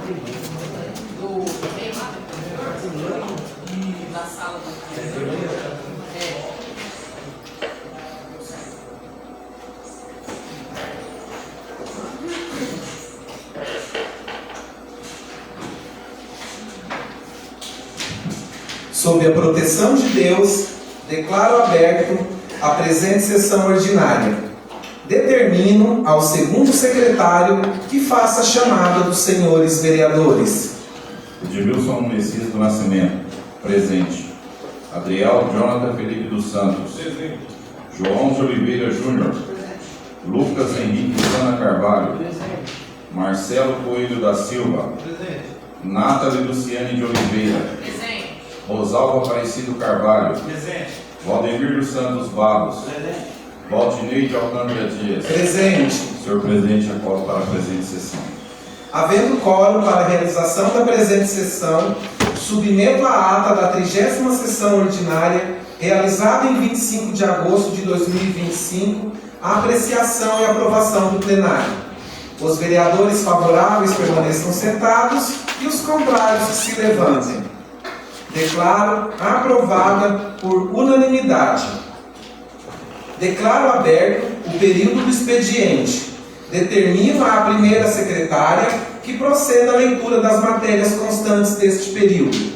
Da sala Sob a proteção de Deus, declaro aberto a presente sessão ordinária. Determino ao segundo secretário que faça a chamada dos senhores vereadores. Edmilson Messias do Nascimento, presente. Adriel Jonathan Felipe dos Santos. Presente. João de Oliveira Júnior. Presente. Lucas Henrique Sana Carvalho. Presente. Marcelo Coelho da Silva. Presente. Nathalie Luciane de Oliveira. Presente. Rosalvo Aparecido Carvalho. Presente. Valdemir dos Santos Barros. Presente. Valdinei de Alcântara Dias. Presente. Senhor presidente, acordo para a presente sessão. Havendo quórum para a realização da presente sessão, submeto a ata da 30ª sessão ordinária, realizada em 25 de agosto de 2025, a apreciação e aprovação do plenário. Os vereadores favoráveis permaneçam sentados e os contrários que se levantem. Declaro aprovada por unanimidade. Declaro aberto o período do expediente. Determino à primeira secretária que proceda à leitura das matérias constantes deste período.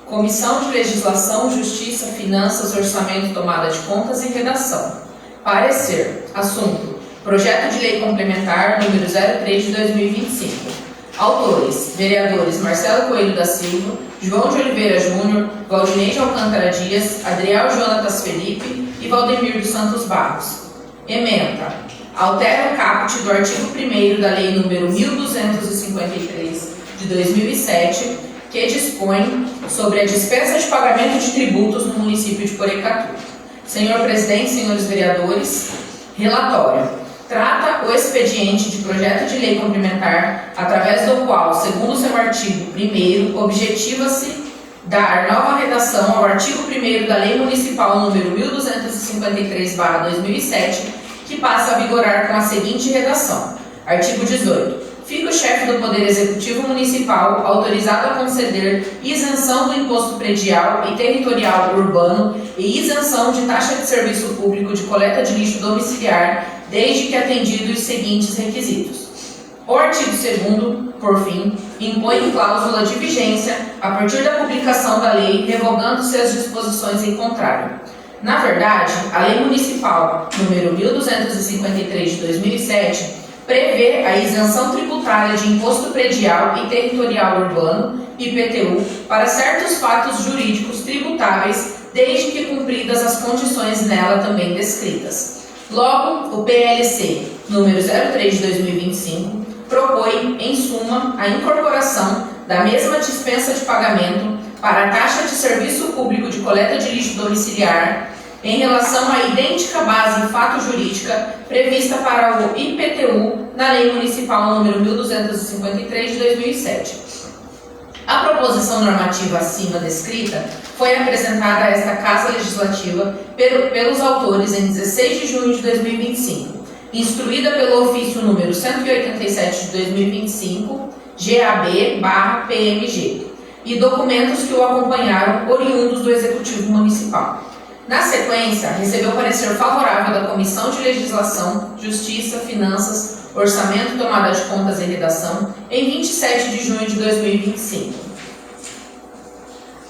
Comissão de Legislação, Justiça, Finanças, Orçamento, Tomada de Contas e Redação. Parecer. Assunto: Projeto de Lei Complementar número 03 de 2025. Autores: vereadores Marcelo Coelho da Silva, João de Oliveira Júnior, Valdinei de Alcântara Dias, Adriel Jonatas Felipe e Valdemir dos Santos Barros. Ementa: altera o caput do artigo 1º da Lei nº 1253 de 2007, que dispõe sobre a dispensa de pagamento de tributos no município de Porecatu. Senhor presidente, senhores vereadores, relatório. Trata o expediente de projeto de lei complementar, através do qual, segundo o seu artigo 1º, objetiva-se dar nova redação ao artigo 1º da Lei Municipal número 1253/2007, que passa a vigorar com a seguinte redação. Artigo 18. Fica o chefe do Poder Executivo Municipal autorizado a conceder isenção do imposto predial e territorial urbano e isenção de taxa de serviço público de coleta de lixo domiciliar, desde que atendidos os seguintes requisitos. O artigo 2º, por fim, impõe cláusula de vigência a partir da publicação da lei, revogando-se as disposições em contrário. Na verdade, a Lei Municipal número 1253 de 2007 prevê a isenção tributária de imposto predial e territorial urbano, IPTU, para certos fatos jurídicos tributáveis, desde que cumpridas as condições nela também descritas. Logo, o PLC número 03 de 2025 propõe, em suma, a incorporação da mesma dispensa de pagamento para a taxa de serviço público de coleta de lixo domiciliar em relação à idêntica base fato-jurídica prevista para o IPTU na Lei Municipal número 1253 de 2007. A proposição normativa acima descrita foi apresentada a esta Casa Legislativa pelos autores em 16 de junho de 2025, instruída pelo ofício número 187 de 2025, GAB/PMG, e documentos que o acompanharam oriundos do Executivo Municipal. Na sequência, recebeu parecer favorável da Comissão de Legislação, Justiça, Finanças, Orçamento, Tomada de Contas e Redação em 27 de junho de 2025.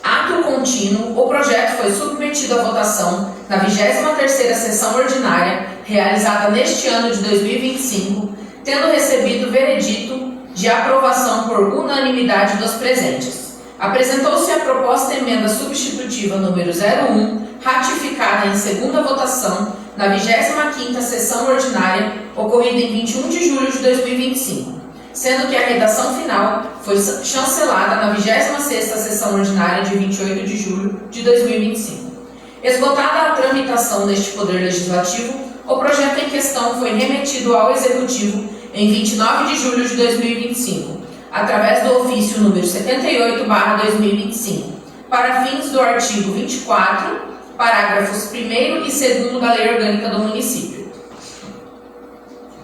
Ato contínuo, o projeto foi submetido à votação na 23ª sessão ordinária, realizada neste ano de 2025, tendo recebido veredito de aprovação por unanimidade dos presentes. Apresentou-se a proposta emenda substitutiva número 01, ratificada em segunda votação na 25ª sessão ordinária, ocorrida em 21 de julho de 2025, sendo que a redação final foi chancelada na 26ª sessão ordinária de 28 de julho de 2025. Esgotada a tramitação deste Poder Legislativo, o projeto em questão foi remetido ao Executivo em 29 de julho de 2025, através do ofício número 78/2025, para fins do artigo 24, parágrafos 1º e 2º da Lei Orgânica do Município.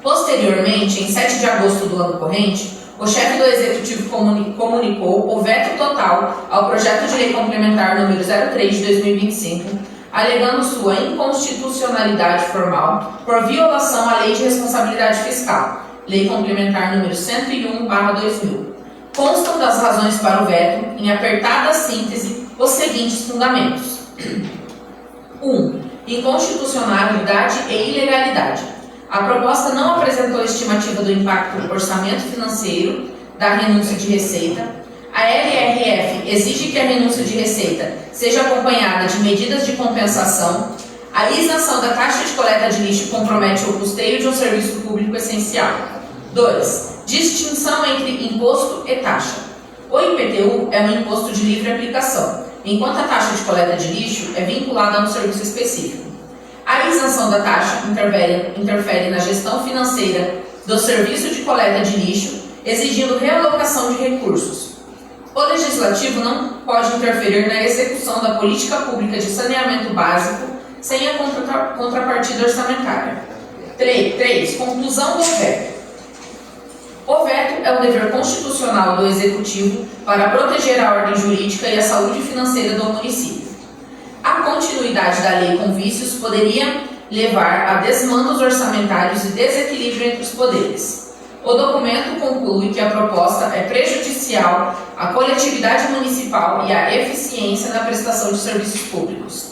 Posteriormente, Posteriormente, em 7 de agosto do ano corrente, o chefe do Executivo comunicou o veto total ao projeto de lei complementar número 03 de 2025, alegando sua inconstitucionalidade formal por violação à Lei de Responsabilidade Fiscal, Lei Complementar número 101/2000. Constam das razões para o veto, em apertada síntese, os seguintes fundamentos. 1. Inconstitucionalidade e ilegalidade. A proposta não apresentou estimativa do impacto do orçamento financeiro da renúncia de receita. A LRF exige que a renúncia de receita seja acompanhada de medidas de compensação. A isenção da taxa de coleta de lixo compromete o custeio de um serviço público essencial. 2. Distinção entre imposto e taxa. O IPTU é um imposto de livre aplicação, enquanto a taxa de coleta de lixo é vinculada a um serviço específico. A isenção da taxa interfere na gestão financeira do serviço de coleta de lixo, exigindo realocação de recursos. O Legislativo não pode interferir na execução da política pública de saneamento básico sem a contrapartida orçamentária. 3. Conclusão do veto. O veto é um dever constitucional do Executivo para proteger a ordem jurídica e a saúde financeira do município. A continuidade da lei com vícios poderia levar a desmandos orçamentários e desequilíbrio entre os poderes. O documento conclui que a proposta é prejudicial à coletividade municipal e à eficiência na prestação de serviços públicos.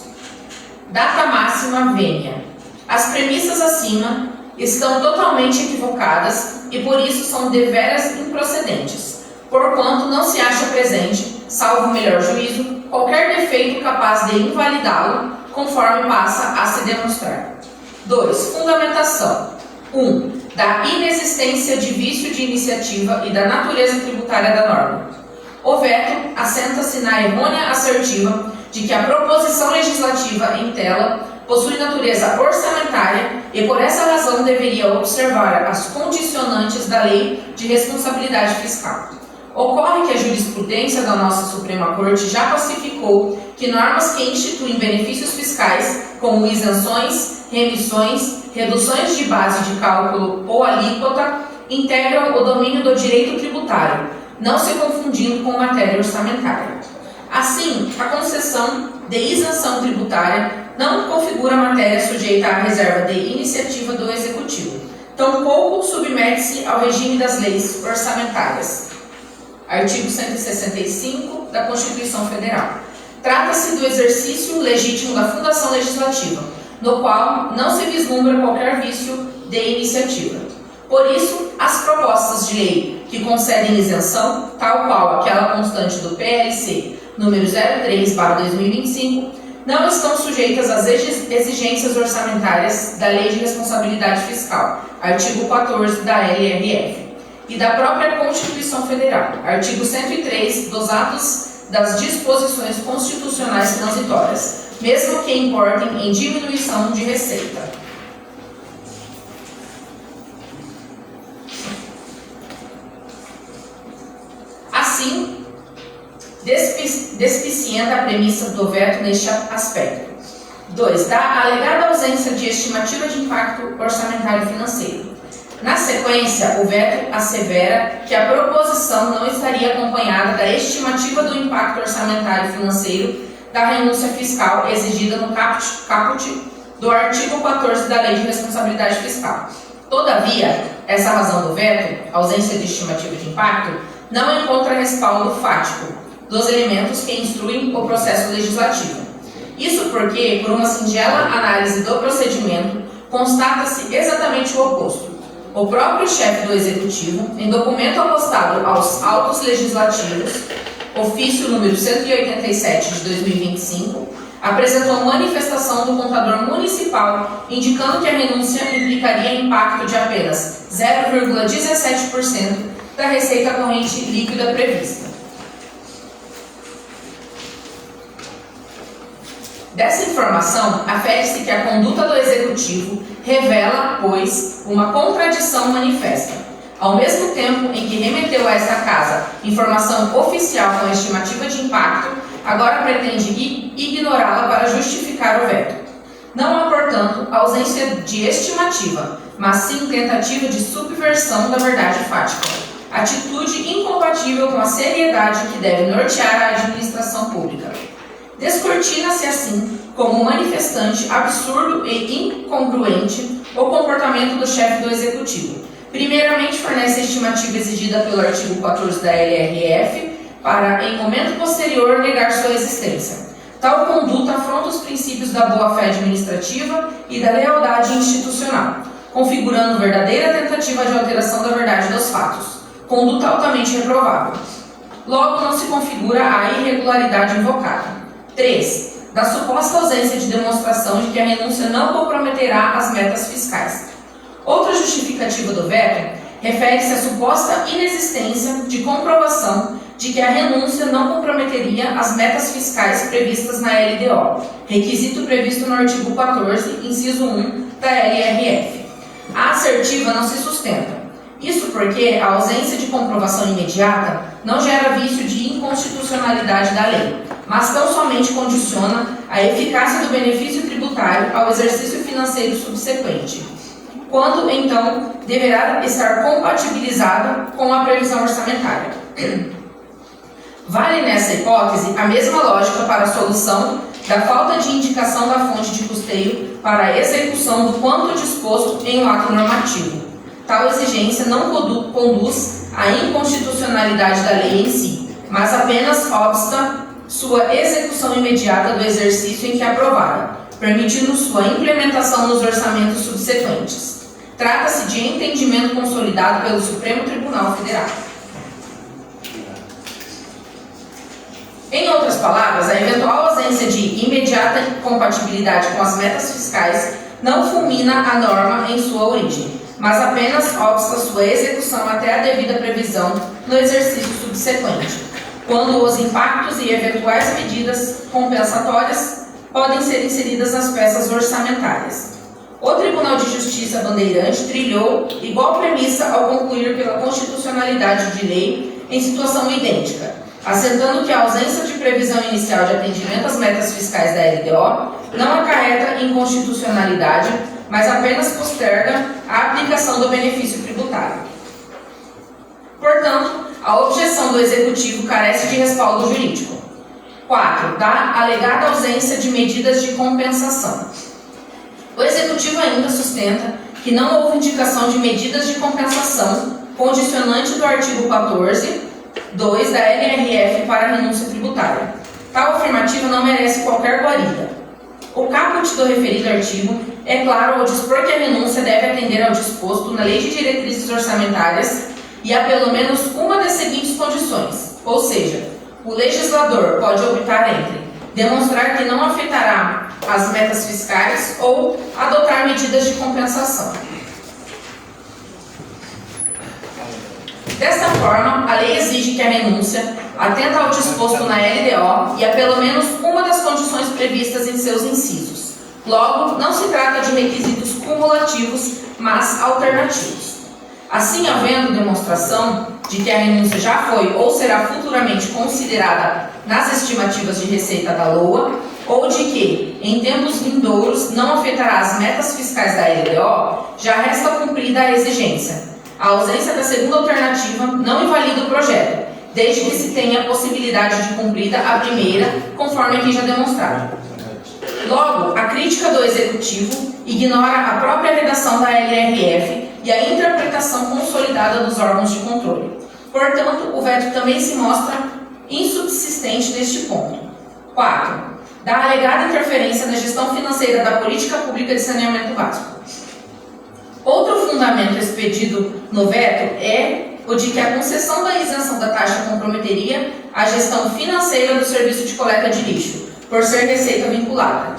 Data máxima vênia. As premissas acima estão totalmente equivocadas e por isso são deveras improcedentes, porquanto não se acha presente, salvo o melhor juízo, qualquer defeito capaz de invalidá-lo, conforme passa a se demonstrar. 2. Fundamentação. 1. Da inexistência de vício de iniciativa e da natureza tributária da norma. O veto assenta-se na errônea assertiva de que a proposição legislativa em tela possui natureza orçamentária e por essa razão deveria observar as condicionantes da Lei de Responsabilidade Fiscal. Ocorre que a jurisprudência da nossa Suprema Corte já pacificou que normas que instituem benefícios fiscais, como isenções, remissões, reduções de base de cálculo ou alíquota, integram o domínio do direito tributário, não se confundindo com matéria orçamentária. Assim, a concessão de isenção tributária não configura matéria sujeita à reserva de iniciativa do Executivo, tampouco submete-se ao regime das leis orçamentárias. Artigo 165 da Constituição Federal. Trata-se do exercício legítimo da fundação legislativa, no qual não se vislumbra qualquer vício de iniciativa. Por isso, as propostas de lei que concedem isenção, tal qual aquela constante do PLC número 03/2025, não estão sujeitas às exigências orçamentárias da Lei de Responsabilidade Fiscal, artigo 14 da LRF, e da própria Constituição Federal, artigo 103 dos atos das disposições constitucionais transitórias, mesmo que importem em diminuição de receita. Assim, despicienta a premissa do veto neste aspecto. 2. Da alegada ausência de estimativa de impacto orçamentário financeiro. Na sequência, o veto assevera que a proposição não estaria acompanhada da estimativa do impacto orçamentário financeiro da renúncia fiscal exigida no caput do artigo 14 da Lei de Responsabilidade Fiscal. Todavia, essa razão do veto, ausência de estimativa de impacto, não encontra respaldo fático dos elementos que instruem o processo legislativo. Isso porque, por uma singela análise do procedimento, constata-se exatamente o oposto. O próprio chefe do Executivo, em documento apostado aos autos legislativos, ofício número 187 de 2025, apresentou manifestação do contador municipal indicando que a renúncia implicaria impacto de apenas 0,17% da receita corrente líquida prevista. Dessa informação, afere-se que a conduta do Executivo revela, pois, uma contradição manifesta. Ao mesmo tempo em que remeteu a esta Casa informação oficial com estimativa de impacto, agora pretende ignorá-la para justificar o veto. Não há, portanto, ausência de estimativa, mas sim tentativa de subversão da verdade fática, atitude incompatível com a seriedade que deve nortear a administração pública. Descortina-se assim, como manifestante absurdo e incongruente, o comportamento do chefe do Executivo. Primeiramente, fornece a estimativa exigida pelo artigo 14 da LRF para, em momento posterior, negar sua existência. Tal conduta afronta os princípios da boa-fé administrativa e da lealdade institucional, configurando verdadeira tentativa de alteração da verdade dos fatos, conduta altamente reprovável. Logo, não se configura a irregularidade invocada. 3. Da suposta ausência de demonstração de que a renúncia não comprometerá as metas fiscais. Outra justificativa do veto refere-se à suposta inexistência de comprovação de que a renúncia não comprometeria as metas fiscais previstas na LDO, requisito previsto no artigo 14, inciso 1 da LRF. A assertiva não se sustenta. Isso porque a ausência de comprovação imediata não gera vício de inconstitucionalidade da lei, mas tão somente condiciona a eficácia do benefício tributário ao exercício financeiro subsequente, quando, então, deverá estar compatibilizada com a previsão orçamentária. Vale nessa hipótese a mesma lógica para a solução da falta de indicação da fonte de custeio para a execução do quanto disposto em um ato normativo. Tal exigência não conduz à inconstitucionalidade da lei em si, mas apenas obsta sua execução imediata do exercício em que aprovada, permitindo sua implementação nos orçamentos subsequentes. Trata-se de entendimento consolidado pelo Supremo Tribunal Federal. Em outras palavras, a eventual ausência de imediata compatibilidade com as metas fiscais não fulmina a norma em sua origem, mas apenas obsta sua execução até a devida previsão no exercício subsequente, quando os impactos e eventuais medidas compensatórias podem ser inseridas nas peças orçamentárias. O Tribunal de Justiça Bandeirante trilhou igual premissa ao concluir pela constitucionalidade de lei em situação idêntica, assentando que a ausência de previsão inicial de atendimento às metas fiscais da LDO não acarreta inconstitucionalidade, mas apenas posterga a aplicação do benefício tributário. Portanto, a objeção do Executivo carece de respaldo jurídico. 4. Da alegada ausência de medidas de compensação. O Executivo ainda sustenta que não houve indicação de medidas de compensação condicionante do artigo 14, 2 da LRF para a renúncia tributária. Tal afirmativa não merece qualquer guarida. O caput do referido artigo é claro ao dispor que a renúncia deve atender ao disposto na Lei de Diretrizes Orçamentárias e a pelo menos uma das seguintes condições, ou seja, o legislador pode optar entre demonstrar que não afetará as metas fiscais ou adotar medidas de compensação. Desta forma, a lei exige que a renúncia atenda ao disposto na LDO e a pelo menos uma das condições previstas em seus incisos. Logo, não se trata de requisitos cumulativos, mas alternativos. Assim, havendo demonstração de que a renúncia já foi ou será futuramente considerada nas estimativas de receita da LOA, ou de que, em tempos vindouros, não afetará as metas fiscais da LDO, já resta cumprida a exigência. A ausência da segunda alternativa não invalida o projeto, desde que se tenha a possibilidade de cumprida a primeira, conforme aqui já demonstrado. Logo, a crítica do Executivo ignora a própria redação da LRF e a interpretação consolidada dos órgãos de controle. Portanto, o veto também se mostra insubsistente neste ponto. 4. Da alegada interferência na gestão financeira da política pública de saneamento básico. Outro fundamento expedido no veto é o de que a concessão da isenção da taxa comprometeria a gestão financeira do serviço de coleta de lixo, por ser receita vinculada.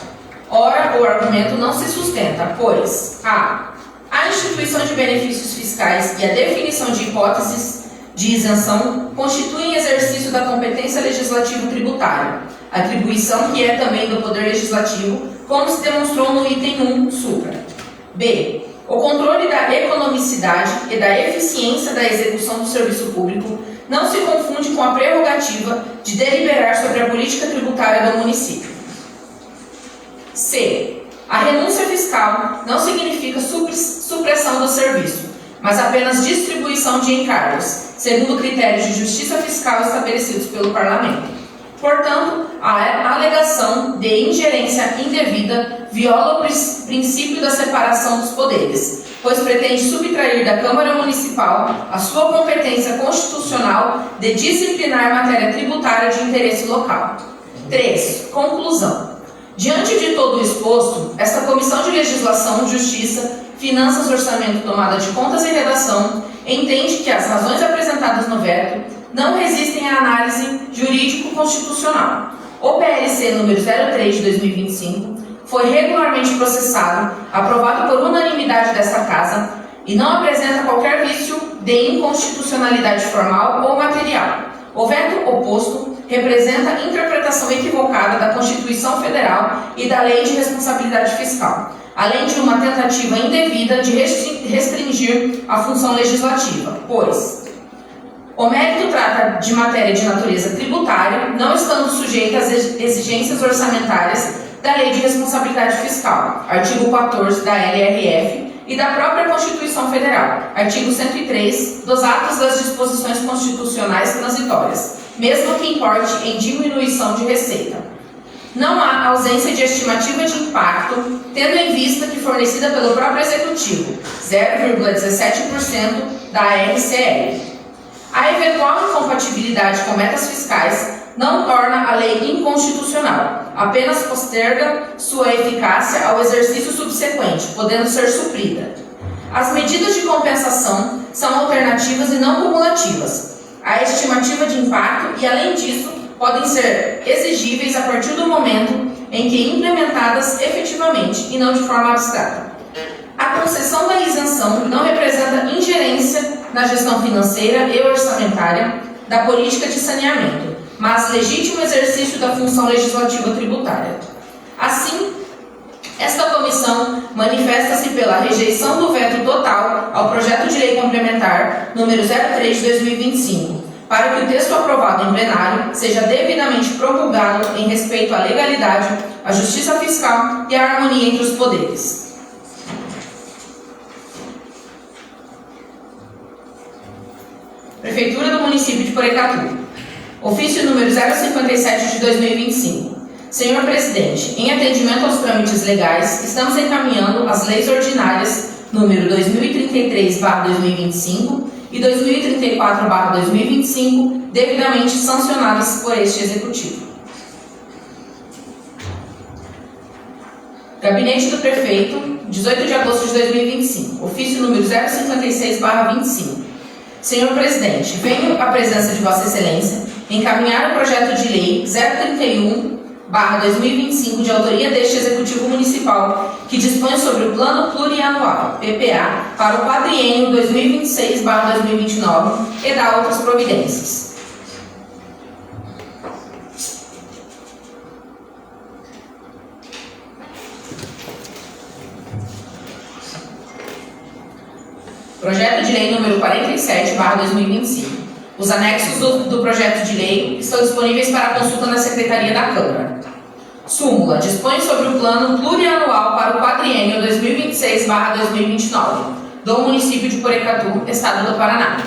Ora, o argumento não se sustenta, pois a instituição de benefícios fiscais e a definição de hipóteses de isenção constituem exercício da competência legislativa tributária, atribuição que é também do Poder Legislativo, como se demonstrou no item 1 supra. B. O controle da economicidade e da eficiência da execução do serviço público não se confunde com a prerrogativa de deliberar sobre a política tributária do município. C. A renúncia fiscal não significa supressão do serviço, mas apenas distribuição de encargos, segundo critérios de justiça fiscal estabelecidos pelo Parlamento. Portanto, a alegação de ingerência indevida viola o princípio da separação dos poderes, pois pretende subtrair da Câmara Municipal a sua competência constitucional de disciplinar matéria tributária de interesse local. 3. Conclusão. Diante de todo o exposto, esta Comissão de Legislação, Justiça, Finanças, Orçamento, Tomada de Contas e Redação entende que as razões apresentadas no veto não resistem à análise jurídico-constitucional. O PLC número 03 de 2025 foi regularmente processado, aprovado por unanimidade desta Casa e não apresenta qualquer vício de inconstitucionalidade formal ou material. O veto oposto representa a interpretação equivocada da Constituição Federal e da Lei de Responsabilidade Fiscal, além de uma tentativa indevida de restringir a função legislativa, pois o mérito trata de matéria de natureza tributária, não estando sujeita às exigências orçamentárias da Lei de Responsabilidade Fiscal, artigo 14 da LRF, e da própria Constituição Federal, artigo 103, dos atos das disposições constitucionais transitórias, mesmo que importe em diminuição de receita. Não há ausência de estimativa de impacto, tendo em vista que fornecida pelo próprio Executivo, 0,17% da RCL. A eventual incompatibilidade com metas fiscais não torna a lei inconstitucional, apenas posterga sua eficácia ao exercício subsequente, podendo ser suprida. As medidas de compensação são alternativas e não cumulativas. A estimativa de impacto e, além disso, podem ser exigíveis a partir do momento em que implementadas efetivamente e não de forma abstrata. A concessão da isenção não representa ingerência na gestão financeira e orçamentária da política de saneamento, mas legítimo exercício da função legislativa tributária. Assim, esta comissão manifesta-se pela rejeição do veto total ao projeto de lei complementar número 03 de 2025, para que o texto aprovado em plenário seja devidamente promulgado em respeito à legalidade, à justiça fiscal e à harmonia entre os poderes. Prefeitura do Município de Porecatu. Ofício número 057 de 2025. Senhor Presidente, em atendimento aos trâmites legais, estamos encaminhando as leis ordinárias número 2033/2025 e 2034/2025, devidamente sancionadas por este Executivo. Gabinete do Prefeito, 18 de agosto de 2025. Ofício número 056/25. Senhor Presidente, venho à presença de Vossa Excelência encaminhar o projeto de lei 031/2025 de autoria deste Executivo Municipal, que dispõe sobre o Plano Plurianual, PPA, para o quadriênio 2026/2029 e dá outras providências. Projeto de lei número 47/2025. Os anexos do projeto de lei estão disponíveis para consulta na Secretaria da Câmara. Súmula. Dispõe sobre o Plano Plurianual para o quadriênio 2026/2029 do município de Porecatu, Estado do Paraná.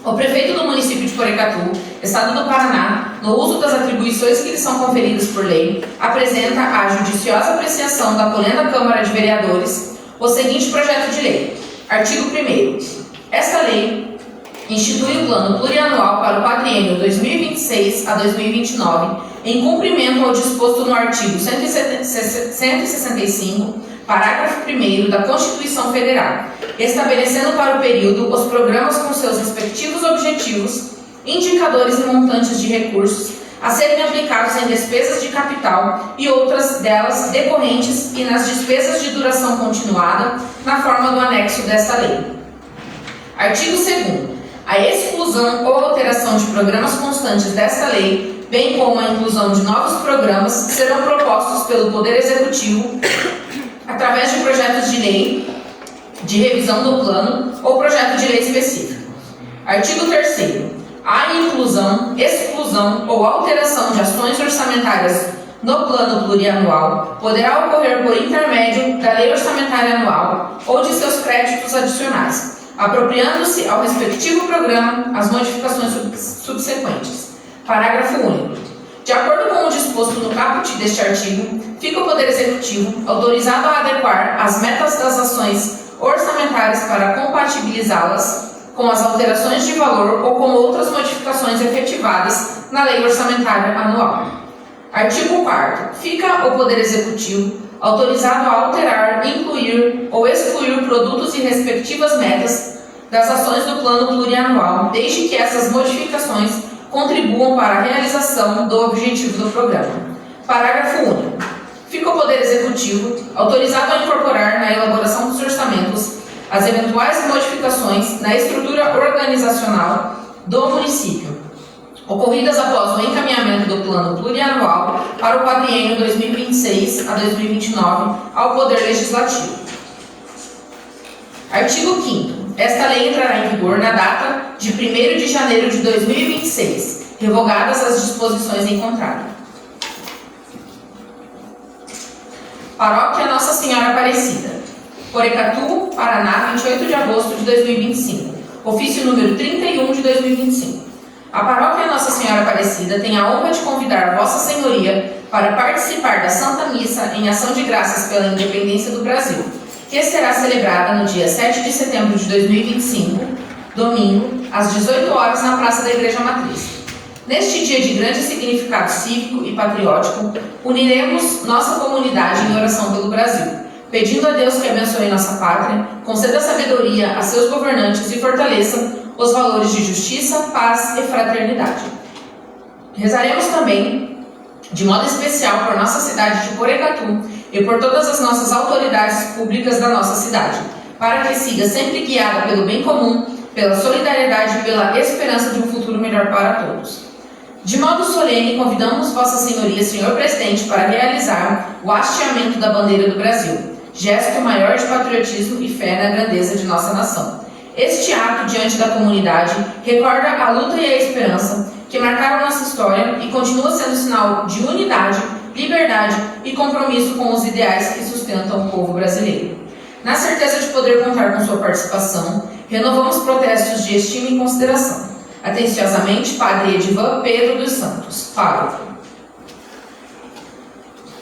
O prefeito do município de Porecatu, Estado do Paraná, no uso das atribuições que lhe são conferidas por lei, apresenta à judiciosa apreciação da Plena Câmara de Vereadores o seguinte projeto de lei. Artigo 1º. Esta lei institui o Plano Plurianual para o quadriênio 2026/2029, em cumprimento ao disposto no artigo 165, parágrafo 1º da Constituição Federal, estabelecendo para o período os programas com seus respectivos objetivos, indicadores e montantes de recursos a serem aplicados em despesas de capital e outras delas decorrentes e nas despesas de duração continuada, na forma do anexo desta lei. Artigo 2º. A exclusão ou alteração de programas constantes desta lei, bem como a inclusão de novos programas, serão propostos pelo Poder Executivo através de projetos de lei de revisão do plano ou projeto de lei específico. Artigo 3º. A inclusão, exclusão ou alteração de ações orçamentárias no plano plurianual poderá ocorrer por intermédio da Lei Orçamentária Anual ou de seus créditos adicionais, apropriando-se ao respectivo programa as modificações subsequentes. Parágrafo único. De acordo com o disposto no caput deste artigo, fica o Poder Executivo autorizado a adequar as metas das ações orçamentárias para compatibilizá-las com as alterações de valor ou com outras modificações efetivadas na Lei Orçamentária Anual. Artigo 4º. Fica o Poder Executivo autorizado a alterar, incluir ou excluir produtos e respectivas metas das ações do Plano Plurianual, desde que essas modificações contribuam para a realização do objetivo do programa. Parágrafo único. Fica o Poder Executivo autorizado a incorporar na elaboração dos orçamentos as eventuais modificações na estrutura organizacional do município, ocorridas após o encaminhamento do Plano Plurianual para o quadriênio 2026 a 2029 ao Poder Legislativo. Artigo 5º. Esta lei entrará em vigor na data de 1º de janeiro de 2026, revogadas as disposições em contrário. Paróquia Nossa Senhora Aparecida. Porecatu, Paraná, 28 de agosto de 2025. Ofício número 31 de 2025. A Paróquia Nossa Senhora Aparecida tem a honra de convidar Vossa Senhoria para participar da Santa Missa em ação de graças pela independência do Brasil, que será celebrada no dia 7 de setembro de 2025, domingo, às 18 horas, na Praça da Igreja Matriz. Neste dia de grande significado cívico e patriótico, uniremos nossa comunidade em oração pelo Brasil, pedindo a Deus que abençoe nossa pátria, conceda sabedoria a seus governantes e fortaleça os valores de justiça, paz e fraternidade. Rezaremos também, de modo especial, por nossa cidade de Porecatu e por todas as nossas autoridades públicas da nossa cidade, para que siga sempre guiada pelo bem comum, pela solidariedade e pela esperança de um futuro melhor para todos. De modo solene, convidamos Vossa Senhoria, Senhor Presidente, para realizar o hasteamento da bandeira do Brasil, gesto maior de patriotismo e fé na grandeza de nossa nação. Este ato diante da comunidade recorda a luta e a esperança que marcaram nossa história e continua sendo sinal de unidade, liberdade e compromisso com os ideais que sustentam o povo brasileiro. Na certeza de poder contar com sua participação, renovamos protestos de estima e consideração. Atenciosamente, Padre Edivan Pedro dos Santos, pároco.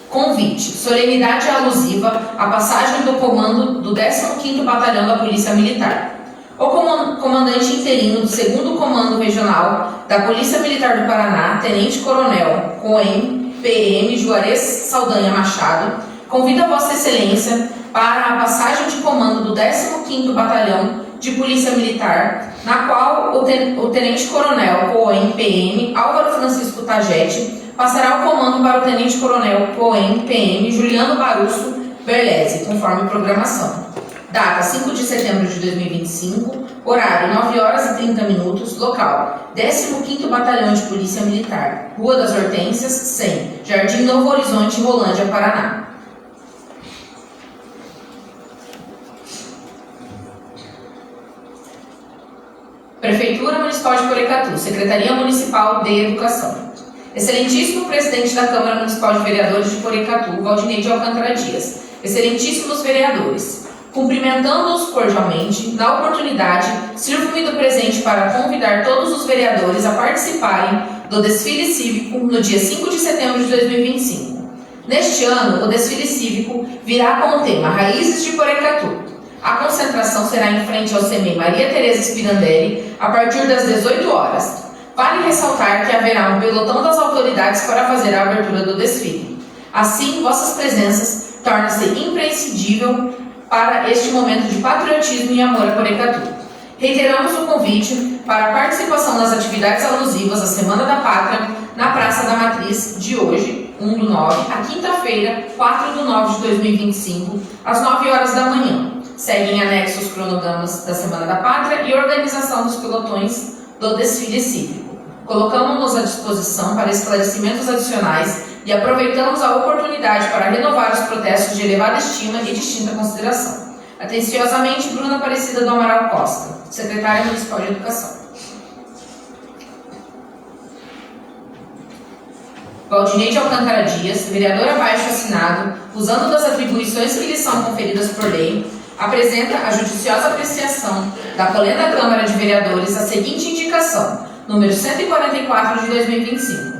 Convite. Solenidade alusiva à passagem do comando do 15º Batalhão da Polícia Militar. O comandante interino do 2º Comando Regional da Polícia Militar do Paraná, Tenente Coronel Coen, PM Juarez Saldanha Machado, convida Vossa Excelência para a passagem de comando do 15º Batalhão de Polícia Militar, na qual o Tenente Coronel Coen, PM Álvaro Francisco Tajetti, passará o comando para o Tenente Coronel Coen, PM Juliano Barusso Berlese, conforme programação. Data 5 de setembro de 2025, horário 9 horas e 30 minutos, local 15º Batalhão de Polícia Militar, Rua das Hortênsias, 100, Jardim Novo Horizonte, Rolândia, Paraná. Prefeitura Municipal de Porecatu, Secretaria Municipal de Educação. Excelentíssimo Presidente da Câmara Municipal de Vereadores de Porecatu, Valdinei de Alcântara Dias. Excelentíssimos vereadores. Cumprimentando-os cordialmente, na oportunidade, sirvo-me do presente para convidar todos os vereadores a participarem do desfile cívico no dia 5 de setembro de 2025. Neste ano, o desfile cívico virá com o tema Raízes de Porecatu. A concentração será em frente ao CEMEI Maria Tereza Spirandelli, a partir das 18 horas. Vale ressaltar que haverá um pelotão das autoridades para fazer a abertura do desfile. Assim, vossas presenças tornam-se imprescindível para este momento de patriotismo e amor a Porecatu. Reiteramos o convite para a participação nas atividades alusivas à Semana da Pátria na Praça da Matriz de hoje, 1/9, a quinta-feira, 4/9 de 2025, às 9 horas da manhã. Seguem anexos os cronogramas da Semana da Pátria e organização dos pelotões do desfile cívico. Colocamos-nos à disposição para esclarecimentos adicionais e aproveitamos a oportunidade para renovar os protestos de elevada estima e distinta consideração. Atenciosamente, Bruna Aparecida do Amaral Costa, Secretária Municipal de Educação. Valdinei de Alcântara Dias, vereador abaixo assinado, usando das atribuições que lhe são conferidas por lei, apresenta a judiciosa apreciação da Colenda Câmara de Vereadores a seguinte indicação, número 144 de 2025.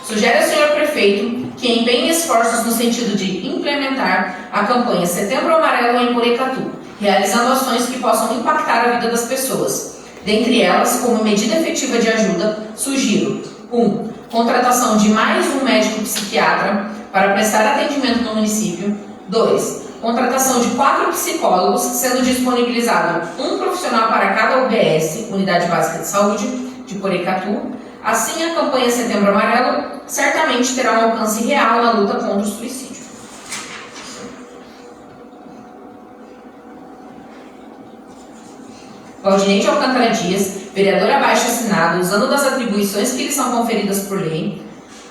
Sugere ao senhor prefeito que empenhe esforços no sentido de implementar a campanha Setembro Amarelo em Porecatu, realizando ações que possam impactar a vida das pessoas. Dentre elas, como medida efetiva de ajuda, sugiro 1. Contratação de mais um médico psiquiatra para prestar atendimento no município. 2. Contratação de 4 psicólogos, sendo disponibilizado um profissional para cada UBS, Unidade Básica de Saúde, de Porecatu. Assim, a campanha Setembro Amarelo certamente terá um alcance real na luta contra o suicídio. Valdinei de Alcântara Dias, vereador abaixo assinado, usando das atribuições que lhe são conferidas por lei,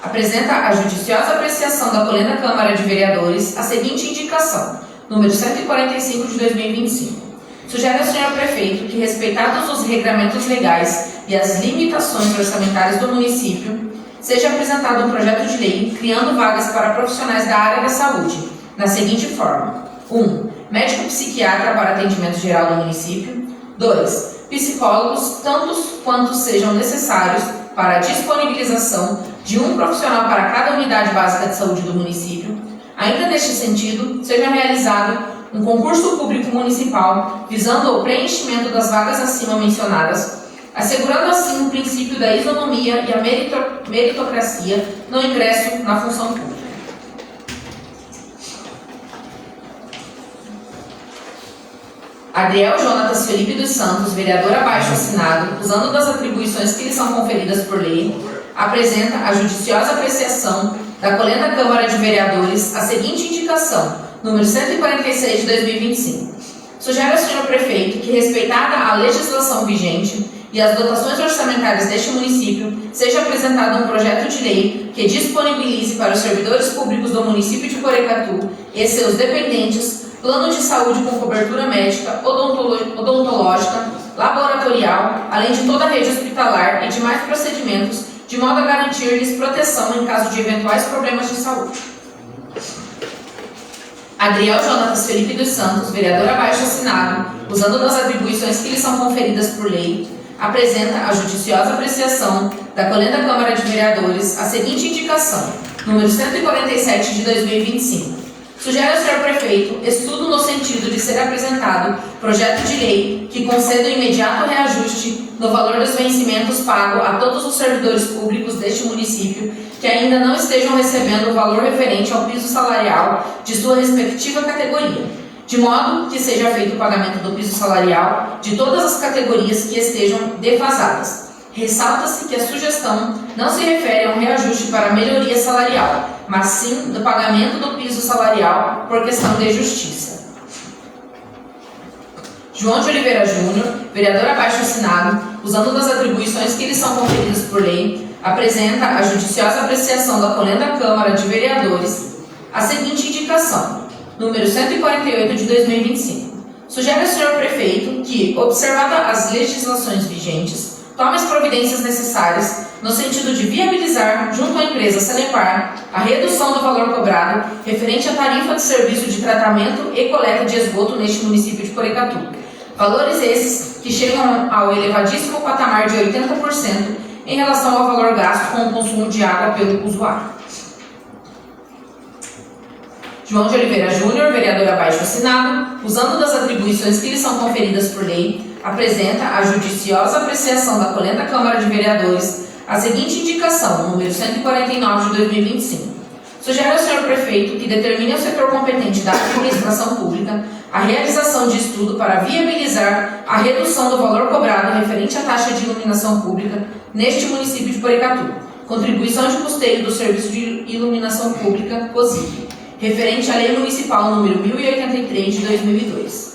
apresenta a judiciosa apreciação da Colenda Câmara de Vereadores a seguinte indicação, número 145 de 2025. Sugere ao senhor prefeito que, respeitados os regramentos legais e as limitações orçamentárias do município, seja apresentado um projeto de lei criando vagas para profissionais da área da saúde, na seguinte forma. 1. Médico psiquiatra para atendimento geral do município. 2. Psicólogos, tantos quantos sejam necessários para a disponibilização de um profissional para cada unidade básica de saúde do município. Ainda neste sentido, seja realizado um concurso público municipal visando o preenchimento das vagas acima mencionadas, assegurando assim o princípio da isonomia e a meritocracia no ingresso na função pública. Adriel Jonatas Felipe dos Santos, vereador abaixo assinado, usando das atribuições que lhe são conferidas por lei, apresenta a judiciosa apreciação da Colenda Câmara de Vereadores a seguinte indicação, número 146 de 2025. Sugere ao senhor prefeito que, respeitada a legislação vigente e as dotações orçamentárias deste município, seja apresentado um projeto de lei que disponibilize para os servidores públicos do município de Porecatu e seus dependentes plano de saúde com cobertura médica, odontológica, laboratorial, além de toda a rede hospitalar e demais procedimentos, de modo a garantir-lhes proteção em caso de eventuais problemas de saúde. Adriel Jonatas Felipe dos Santos, vereador abaixo assinado, usando das atribuições que lhe são conferidas por lei, apresenta a judiciosa apreciação da Colenda Câmara de Vereadores a seguinte indicação, número 147 de 2025. Sugere ao senhor prefeito estudo no sentido de ser apresentado projeto de lei que conceda o imediato reajuste no valor dos vencimentos pago a todos os servidores públicos deste município que ainda não estejam recebendo o valor referente ao piso salarial de sua respectiva categoria, de modo que seja feito o pagamento do piso salarial de todas as categorias que estejam defasadas. Ressalta-se que a sugestão não se refere a um reajuste para melhoria salarial, mas sim do pagamento do piso salarial por questão de justiça. João de Oliveira Júnior, vereador abaixo assinado, usando das atribuições que lhe são conferidas por lei, apresenta a judiciosa apreciação da Colenda Câmara de Vereadores a seguinte indicação, número 148 de 2025. Sugere ao senhor prefeito que, observada as legislações vigentes, tome as providências necessárias no sentido de viabilizar, junto à empresa Sanepar, a redução do valor cobrado referente à tarifa de serviço de tratamento e coleta de esgoto neste município de Porecatu. Valores esses que chegam ao elevadíssimo patamar de 80% em relação ao valor gasto com o consumo de água pelo usuário. João de Oliveira Júnior, vereador abaixo assinado, usando das atribuições que lhe são conferidas por lei, apresenta a judiciosa apreciação da Colenda Câmara de Vereadores a seguinte indicação, número 149 de 2025. Sugere ao senhor prefeito que determine ao setor competente da administração pública a realização de estudo para viabilizar a redução do valor cobrado referente à taxa de iluminação pública neste município de Porecatu, contribuição de custeio do Serviço de Iluminação Pública, COSIP, referente à Lei Municipal número 1083 de 2002.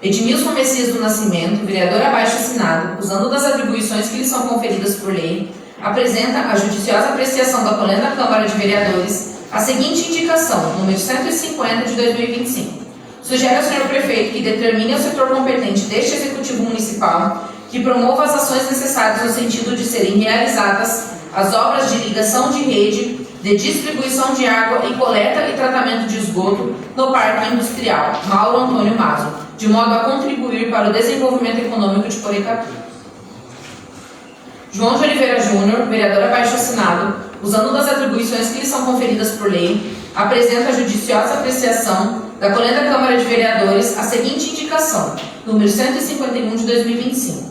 Edmilson Messias do Nascimento, vereador abaixo assinado, usando das atribuições que lhe são conferidas por lei, apresenta a judiciosa apreciação da Colenda Câmara de Vereadores a seguinte indicação, número 150 de 2025. Sugere ao senhor prefeito que determine ao setor competente deste Executivo Municipal que promova as ações necessárias no sentido de serem realizadas as obras de ligação de rede, de distribuição de água e coleta e tratamento de esgoto no Parque Industrial Mauro Antônio Mazo, de modo a contribuir para o desenvolvimento econômico de Porecatu. João de Oliveira Júnior, vereador abaixo-assinado, usando das atribuições que lhe são conferidas por lei, apresenta a judiciosa apreciação da Colenda Câmara de Vereadores a seguinte indicação, número 151 de 2025.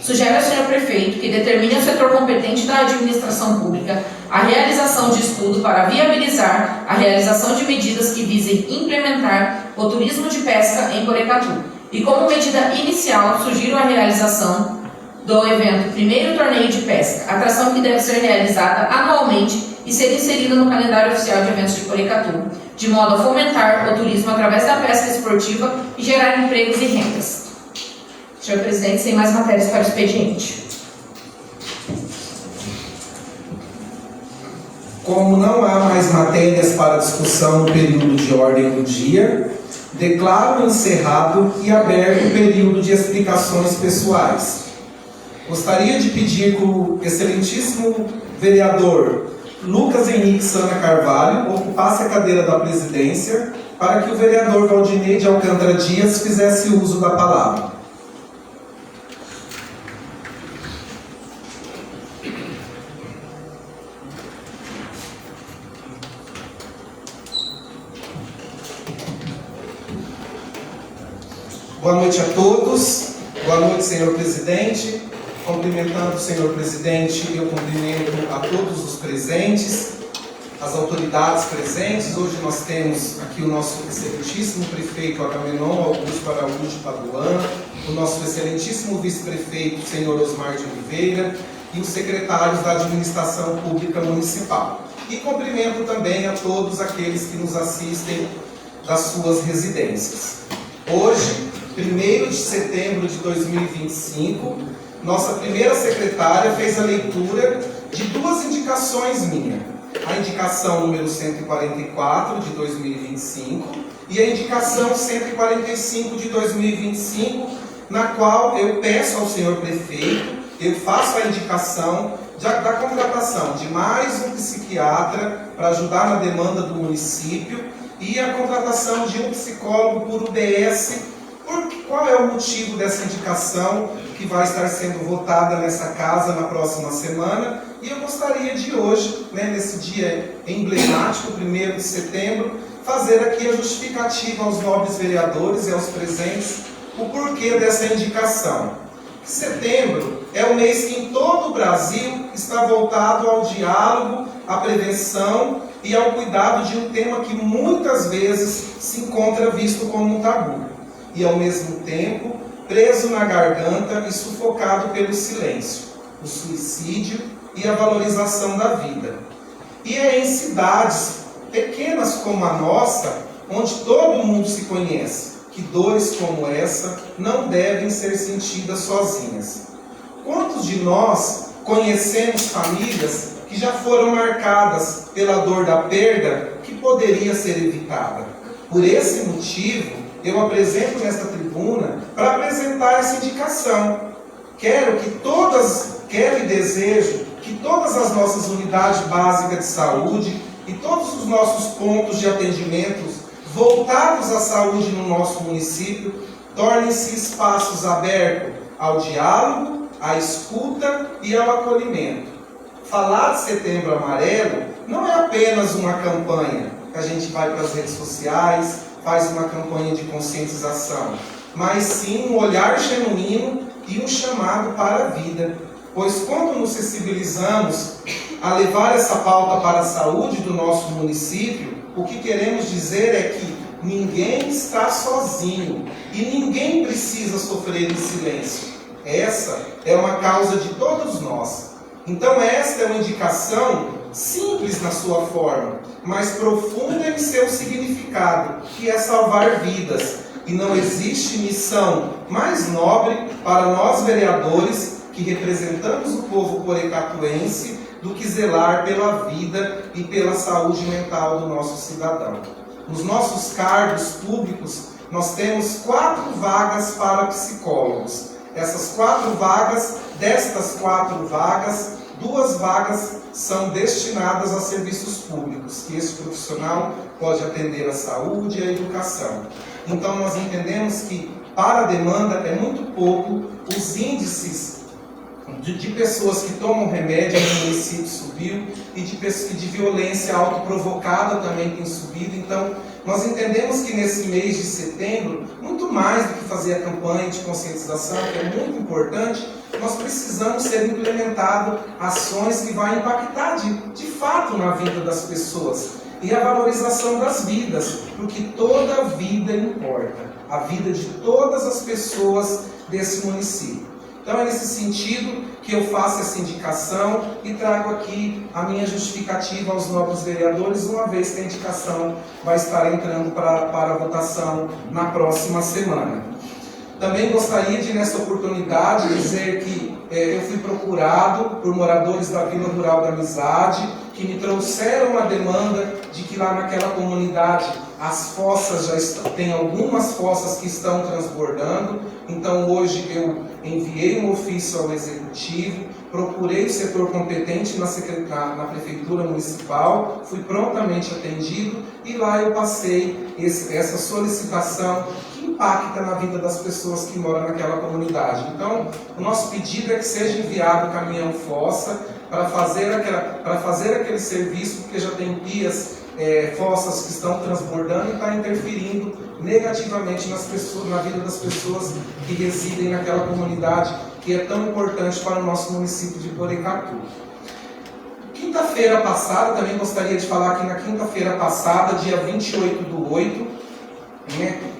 Sugere ao senhor prefeito que determine ao setor competente da administração pública a realização de estudo para viabilizar a realização de medidas que visem implementar o turismo de pesca em Porecatu. E como medida inicial, sugiro a realização do evento Primeiro Torneio de Pesca, atração que deve ser realizada anualmente e ser inserida no calendário oficial de eventos de Porecatu, de modo a fomentar o turismo através da pesca esportiva e gerar empregos e rendas. Senhor presidente, sem mais matérias para o expediente. Como não há mais matérias para discussão no período de ordem do dia, declaro encerrado e aberto o período de explicações pessoais. Gostaria de pedir que o excelentíssimo vereador Lucas Henrique Sana Carvalho ocupasse a cadeira da presidência para que o vereador Valdinei de Alcântara Dias fizesse uso da palavra. Boa noite a todos. Boa noite, senhor presidente. Cumprimentando o senhor presidente, eu cumprimento a todos os presentes, as autoridades presentes. Hoje nós temos aqui o nosso excelentíssimo prefeito Agamenon Augusto Araújo Paduan, o nosso excelentíssimo vice-prefeito, senhor Osmar de Oliveira, e os secretários da Administração Pública Municipal. E cumprimento também a todos aqueles que nos assistem das suas residências. Hoje, 1º de setembro de 2025, nossa primeira secretária fez a leitura de duas indicações minhas. A indicação número 144 de 2025 e a indicação 145 de 2025, na qual eu peço ao senhor prefeito, eu faço a indicação da contratação de mais um psiquiatra para ajudar na demanda do município e a contratação de um psicólogo por UBS. Qual é o motivo dessa indicação que vai estar sendo votada nessa casa na próxima semana? E eu gostaria de hoje, nesse dia emblemático, 1º de setembro, fazer aqui a justificativa aos nobres vereadores e aos presentes o porquê dessa indicação. Setembro é o mês que em todo o Brasil está voltado ao diálogo, à prevenção e ao cuidado de um tema que muitas vezes se encontra visto como um tabu. E ao mesmo tempo, preso na garganta e sufocado pelo silêncio, o suicídio e a valorização da vida. E é em cidades pequenas como a nossa, onde todo mundo se conhece, que dores como essa não devem ser sentidas sozinhas. Quantos de nós conhecemos famílias que já foram marcadas pela dor da perda que poderia ser evitada? Por esse motivo, eu apresento nesta tribuna para apresentar essa indicação. Quero e desejo que todas as nossas unidades básicas de saúde e todos os nossos pontos de atendimentos voltados à saúde no nosso município tornem-se espaços abertos ao diálogo, à escuta e ao acolhimento. Falar de Setembro Amarelo não é apenas uma campanha que a gente vai para as redes sociais, faz uma campanha de conscientização, mas sim um olhar genuíno e um chamado para a vida. Pois quando nos sensibilizamos a levar essa pauta para a saúde do nosso município, o que queremos dizer é que ninguém está sozinho e ninguém precisa sofrer em silêncio. Essa é uma causa de todos nós. Então esta é uma indicação simples na sua forma, mas profunda em seu significado, que é salvar vidas. E não existe missão mais nobre para nós vereadores, que representamos o povo porecatuense, do que zelar pela vida e pela saúde mental do nosso cidadão. Nos nossos cargos públicos, nós temos 4 vagas para psicólogos. Destas 4 vagas, 2 vagas são destinadas a serviços públicos, que esse profissional pode atender a saúde e a educação. Então, nós entendemos que, para a demanda, é muito pouco, os índices de pessoas que tomam remédio no município subiu, e de violência autoprovocada também tem subido. Então, nós entendemos que nesse mês de setembro, muito mais do que fazer a campanha de conscientização, que é muito importante, nós precisamos ser implementadas ações que vão impactar de fato na vida das pessoas. E a valorização das vidas, porque toda vida importa, a vida de todas as pessoas desse município. Então é nesse sentido que eu faço essa indicação e trago aqui a minha justificativa aos nobres vereadores, uma vez que a indicação vai estar entrando para a votação na próxima semana. Também gostaria de, nesta oportunidade, dizer que eu fui procurado por moradores da Vila Rural da Amizade, que me trouxeram a demanda de que lá naquela comunidade as fossas já estão, tem algumas fossas que estão transbordando. Então hoje eu enviei um ofício ao Executivo, procurei o setor competente na Prefeitura Municipal, fui prontamente atendido e lá eu passei essa solicitação que impacta na vida das pessoas que moram naquela comunidade. Então, o nosso pedido é que seja enviado o caminhão fossa para fazer aquele serviço, porque já tem pias, fossas que estão transbordando e está interferindo negativamente na vida das pessoas que residem naquela comunidade que é tão importante para o nosso município de Porecatu. Quinta-feira passada, também gostaria de falar que na quinta-feira passada, dia 28/8,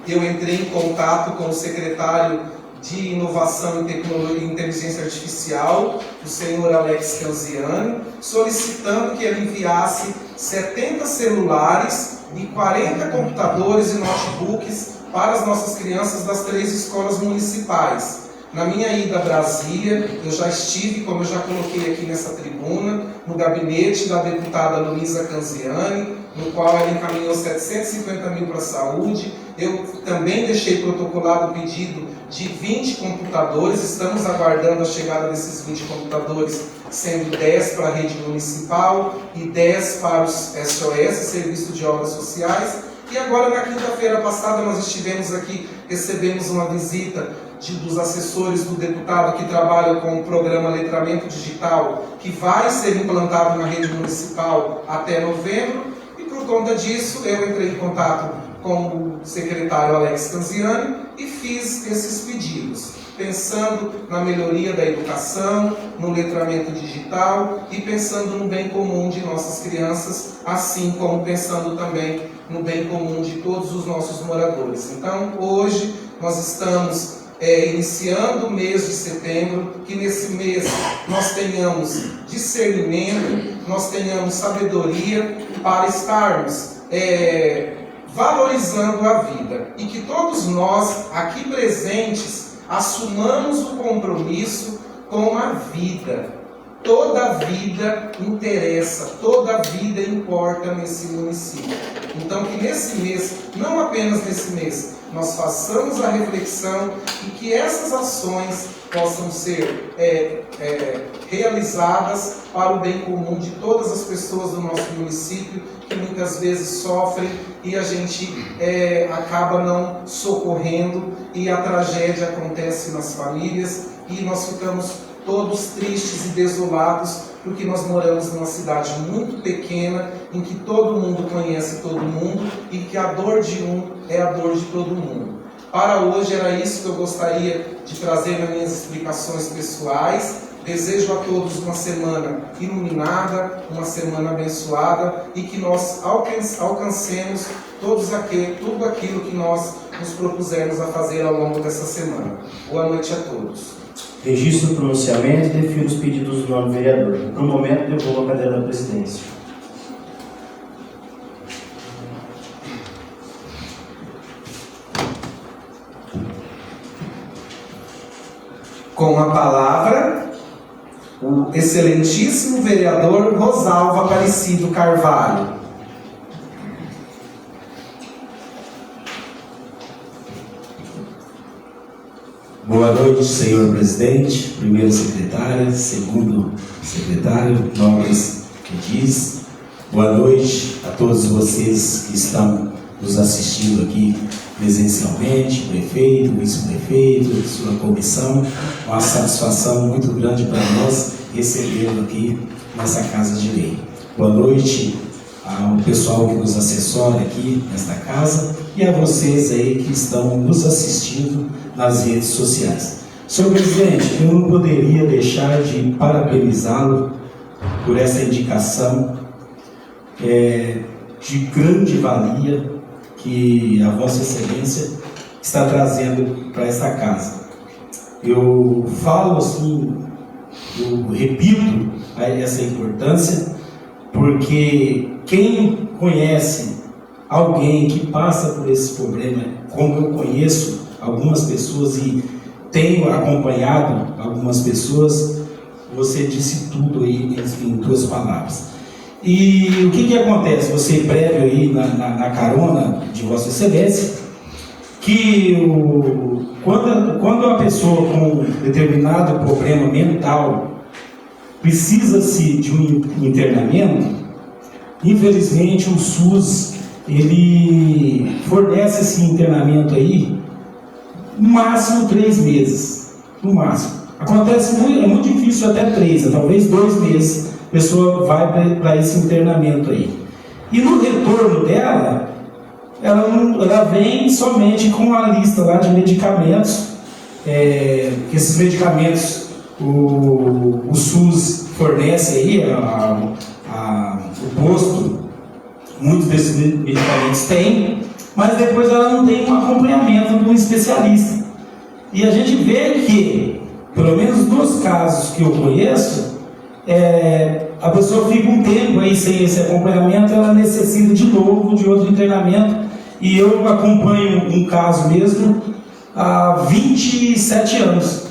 eu entrei em contato com o secretário de Inovação e Tecnologia e Inteligência Artificial, o senhor Alex Canziani, solicitando que ele enviasse 70 celulares e 40 computadores e notebooks para as nossas crianças das 3 escolas municipais. Na minha ida a Brasília, eu já estive, como eu já coloquei aqui nessa tribuna, no gabinete da deputada Luísa Canziani, no qual ela encaminhou 750 mil para a saúde. Eu também deixei protocolado o pedido de 20 computadores, estamos aguardando a chegada desses 20 computadores, sendo 10 para a rede municipal e 10 para os SOS, Serviço de Obras Sociais. E agora, na quinta-feira passada, nós estivemos aqui, recebemos uma visita dos assessores do deputado que trabalham com o programa Letramento Digital, que vai ser implantado na rede municipal até novembro, e por conta disso eu entrei em contato com o secretário Alex Canziani e fiz esses pedidos, pensando na melhoria da educação, no letramento digital e pensando no bem comum de nossas crianças, assim como pensando também no bem comum de todos os nossos moradores. Então, hoje nós estamos iniciando o mês de setembro, que nesse mês nós tenhamos discernimento, nós tenhamos sabedoria para estarmos valorizando a vida e que todos nós aqui presentes assumamos o compromisso com a vida. Toda vida interessa, toda vida importa nesse município. Então que nesse mês, não apenas nesse mês, nós façamos a reflexão e que essas ações possam ser realizadas para o bem comum de todas as pessoas do nosso município, que muitas vezes sofrem e a gente acaba não socorrendo e a tragédia acontece nas famílias e nós ficamos todos tristes e desolados, porque nós moramos numa cidade muito pequena, em que todo mundo conhece todo mundo e que a dor de um é a dor de todo mundo. Para hoje era isso que eu gostaria de trazer nas minhas explicações pessoais. Desejo a todos uma semana iluminada, uma semana abençoada e que nós alcancemos tudo aquilo que nós nos propusermos a fazer ao longo dessa semana. Boa noite a todos. Registro o pronunciamento e defiro os pedidos do nobre vereador. No momento, devolvo a cadeira da presidência. Com a palavra, o excelentíssimo vereador Rosalvo Aparecido Carvalho. Boa noite, senhor presidente, primeira secretária, segundo secretário, nobres que diz. Boa noite a todos vocês que estão nos assistindo aqui presencialmente, prefeito, vice-prefeito, sua comissão. Uma satisfação muito grande para nós recebê-lo aqui nessa Casa de Lei. Boa noite ao pessoal que nos assessora aqui nesta casa e a vocês aí que estão nos assistindo nas redes sociais. Senhor presidente, eu não poderia deixar de parabenizá-lo por essa indicação de grande valia que a Vossa Excelência está trazendo para esta casa. Eu falo assim, eu repito essa importância, porque quem conhece alguém que passa por esse problema, como eu conheço algumas pessoas e tenho acompanhado algumas pessoas, você disse tudo aí em 2 palavras. E o que acontece? Você prévio aí na carona de Vossa Excelência, que quando a pessoa com determinado problema mental precisa-se de um internamento, infelizmente o SUS ele fornece esse internamento aí no máximo 3 meses, no máximo. Acontece é muito difícil até 3, talvez 2 meses a pessoa vai para esse internamento aí. E no retorno dela, ela vem somente com a lista lá de medicamentos, que esses medicamentos o SUS fornece aí, o posto, muitos desses medicamentos têm, mas depois ela não tem um acompanhamento de um especialista. E a gente vê que, pelo menos nos casos que eu conheço, a pessoa fica um tempo aí sem esse acompanhamento, ela necessita de novo de outro internamento. E eu acompanho um caso mesmo há 27 anos,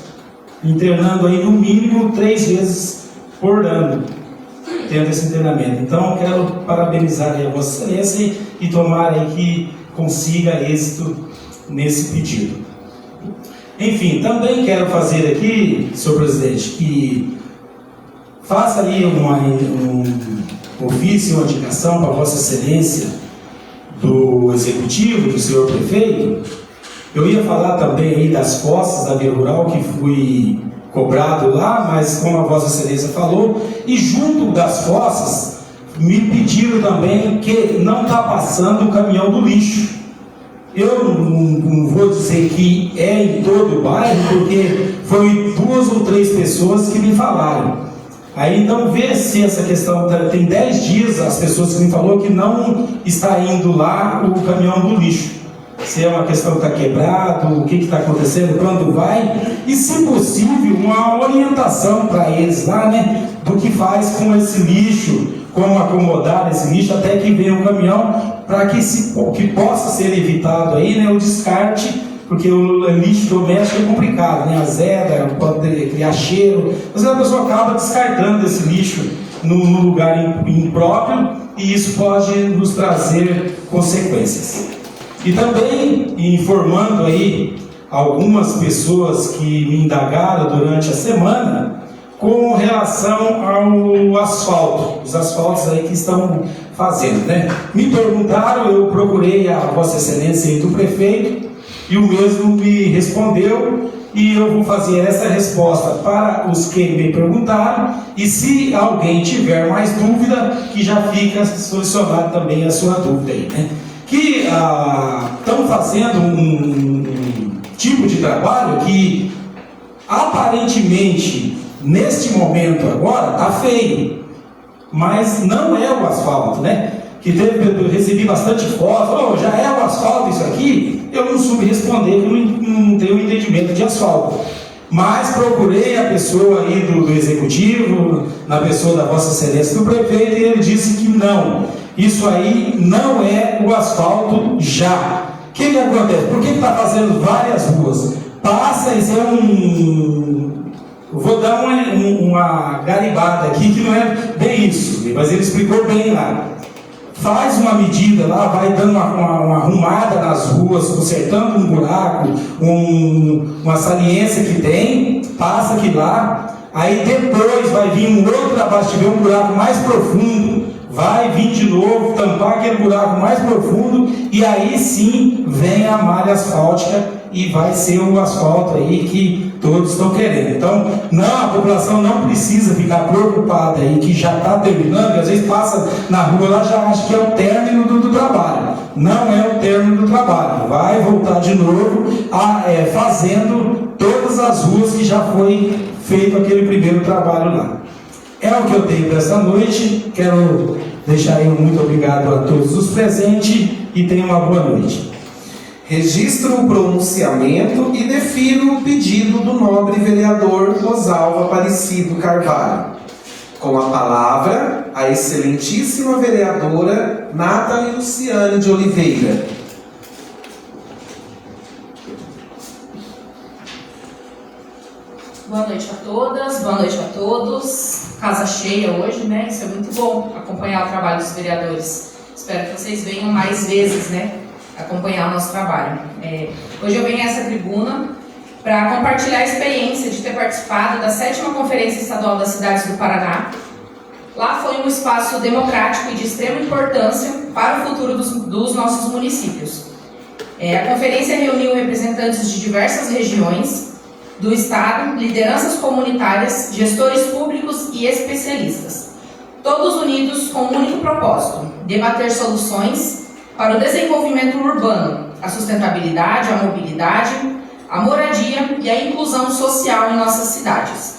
internando aí no mínimo 3 vezes por ano, tendo esse internamento. Então, quero parabenizar aí a Vossa Excelência e tomar aí que consiga êxito nesse pedido. Enfim, também quero fazer aqui, senhor presidente, que faça ali um ofício, uma indicação para Vossa Excelência do Executivo, do senhor prefeito. Eu ia falar também aí das fossas da Vila Rural, que fui cobrado lá, mas como a Vossa Excelência falou, e junto das fossas, me pediram também que não está passando o caminhão do lixo. Eu não vou dizer que é em todo o bairro, porque foi 2 ou 3 pessoas que me falaram. Aí então vê se essa questão, tem 10 dias as pessoas que me falaram que não está indo lá o caminhão do lixo. Se é uma questão que está quebrado, o que está acontecendo, quando vai, e se possível uma orientação para eles lá, né, do que faz com esse lixo, como acomodar esse lixo até que venha um caminhão, para que possa ser evitado aí, né, o descarte, porque o lixo doméstico é complicado, né, azeda, pode criar cheiro, mas a pessoa acaba descartando esse lixo no lugar impróprio, e isso pode nos trazer consequências. E também informando aí algumas pessoas que me indagaram durante a semana com relação ao asfalto, os asfaltos aí que estão fazendo, né? Me perguntaram, eu procurei a Vossa Excelência aí do prefeito e o mesmo me respondeu, e eu vou fazer essa resposta para os que me perguntaram, e se alguém tiver mais dúvida, que já fica solucionado também a sua dúvida aí, né? Que estão fazendo um tipo de trabalho que aparentemente neste momento agora está feio, mas não é o asfalto, né? Eu recebi bastante foto, já é o asfalto isso aqui? Eu não soube responder, eu não tenho entendimento de asfalto. Mas procurei a pessoa aí do executivo, na pessoa da Vossa Excelência do prefeito, e ele disse que não. Isso aí não é o asfalto já. O que acontece? Por que está fazendo várias ruas? Passa, isso é vou dar uma garibada aqui, que não é bem isso, mas ele explicou bem lá. faz uma medida lá, vai dando uma arrumada nas ruas, consertando um buraco, uma saliência que tem, passa aqui lá, aí depois vai vir um outro trabalho, se tiver um buraco mais profundo, vai vir de novo, tampar aquele buraco mais profundo, e aí sim vem a malha asfáltica e vai ser o asfalto aí que todos estão querendo. Então, a população não precisa ficar preocupada aí que já está terminando, às vezes passa na rua lá já acha que é o término do trabalho. Não é o término do trabalho, vai voltar de novo fazendo todas as ruas que já foi feito aquele primeiro trabalho lá. É o que eu tenho para essa noite. Quero deixar aí um muito obrigado a todos os presentes e tenham uma boa noite. Registro o pronunciamento e defiro o pedido do nobre vereador Rosalvo Aparecido Carvalho. Com a palavra, a excelentíssima vereadora Nathalie Luciane de Oliveira. Boa noite a todas, boa noite a todos. Casa cheia hoje, né? Isso é muito bom, acompanhar o trabalho dos vereadores. Espero que vocês venham mais vezes, né? Acompanhar o nosso trabalho. Hoje eu venho a essa tribuna para compartilhar a experiência de ter participado da 7ª Conferência Estadual das Cidades do Paraná. Lá foi um espaço democrático e de extrema importância para o futuro dos nossos municípios. A conferência reuniu representantes de diversas regiões do Estado, lideranças comunitárias, gestores públicos e especialistas, todos unidos com um único propósito: debater soluções para o desenvolvimento urbano, a sustentabilidade, a mobilidade, a moradia e a inclusão social em nossas cidades.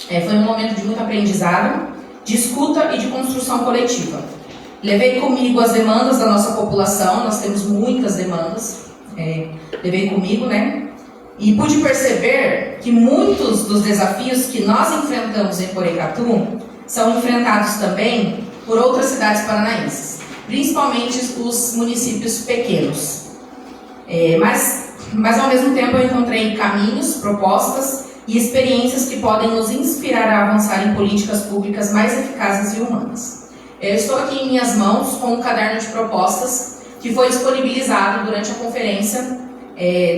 Foi um momento de muito aprendizado, de escuta e de construção coletiva. Levei comigo as demandas da nossa população, nós temos muitas demandas, levei comigo, né? E pude perceber que muitos dos desafios que nós enfrentamos em Porecatu são enfrentados também por outras cidades paranaenses, principalmente os municípios pequenos. Mas ao mesmo tempo eu encontrei caminhos, propostas e experiências que podem nos inspirar a avançar em políticas públicas mais eficazes e humanas. Eu estou aqui em minhas mãos com um caderno de propostas que foi disponibilizado durante a conferência,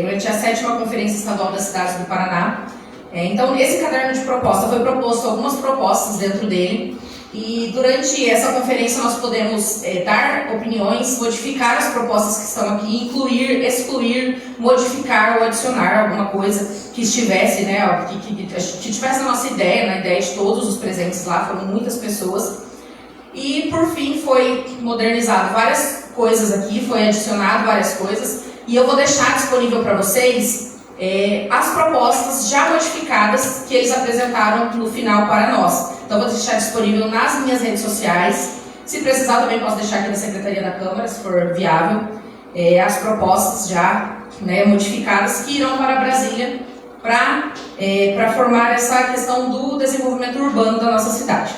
durante a 7ª Conferência Estadual das Cidades do Paraná. Então, esse caderno de proposta foi proposto algumas propostas dentro dele, e durante essa conferência nós podemos dar opiniões, modificar as propostas que estão aqui, incluir, excluir, modificar ou adicionar alguma coisa que estivesse, né, que tivesse a nossa ideia, na ideia de todos os presentes lá, foram muitas pessoas. E por fim foi modernizado várias coisas aqui, foi adicionado várias coisas, e eu vou deixar disponível para vocês as propostas já modificadas que eles apresentaram no final para nós. Então vou deixar disponível nas minhas redes sociais. Se precisar também posso deixar aqui na Secretaria da Câmara, se for viável, as propostas já, né, modificadas que irão para Brasília para formar essa questão do desenvolvimento urbano da nossa cidade.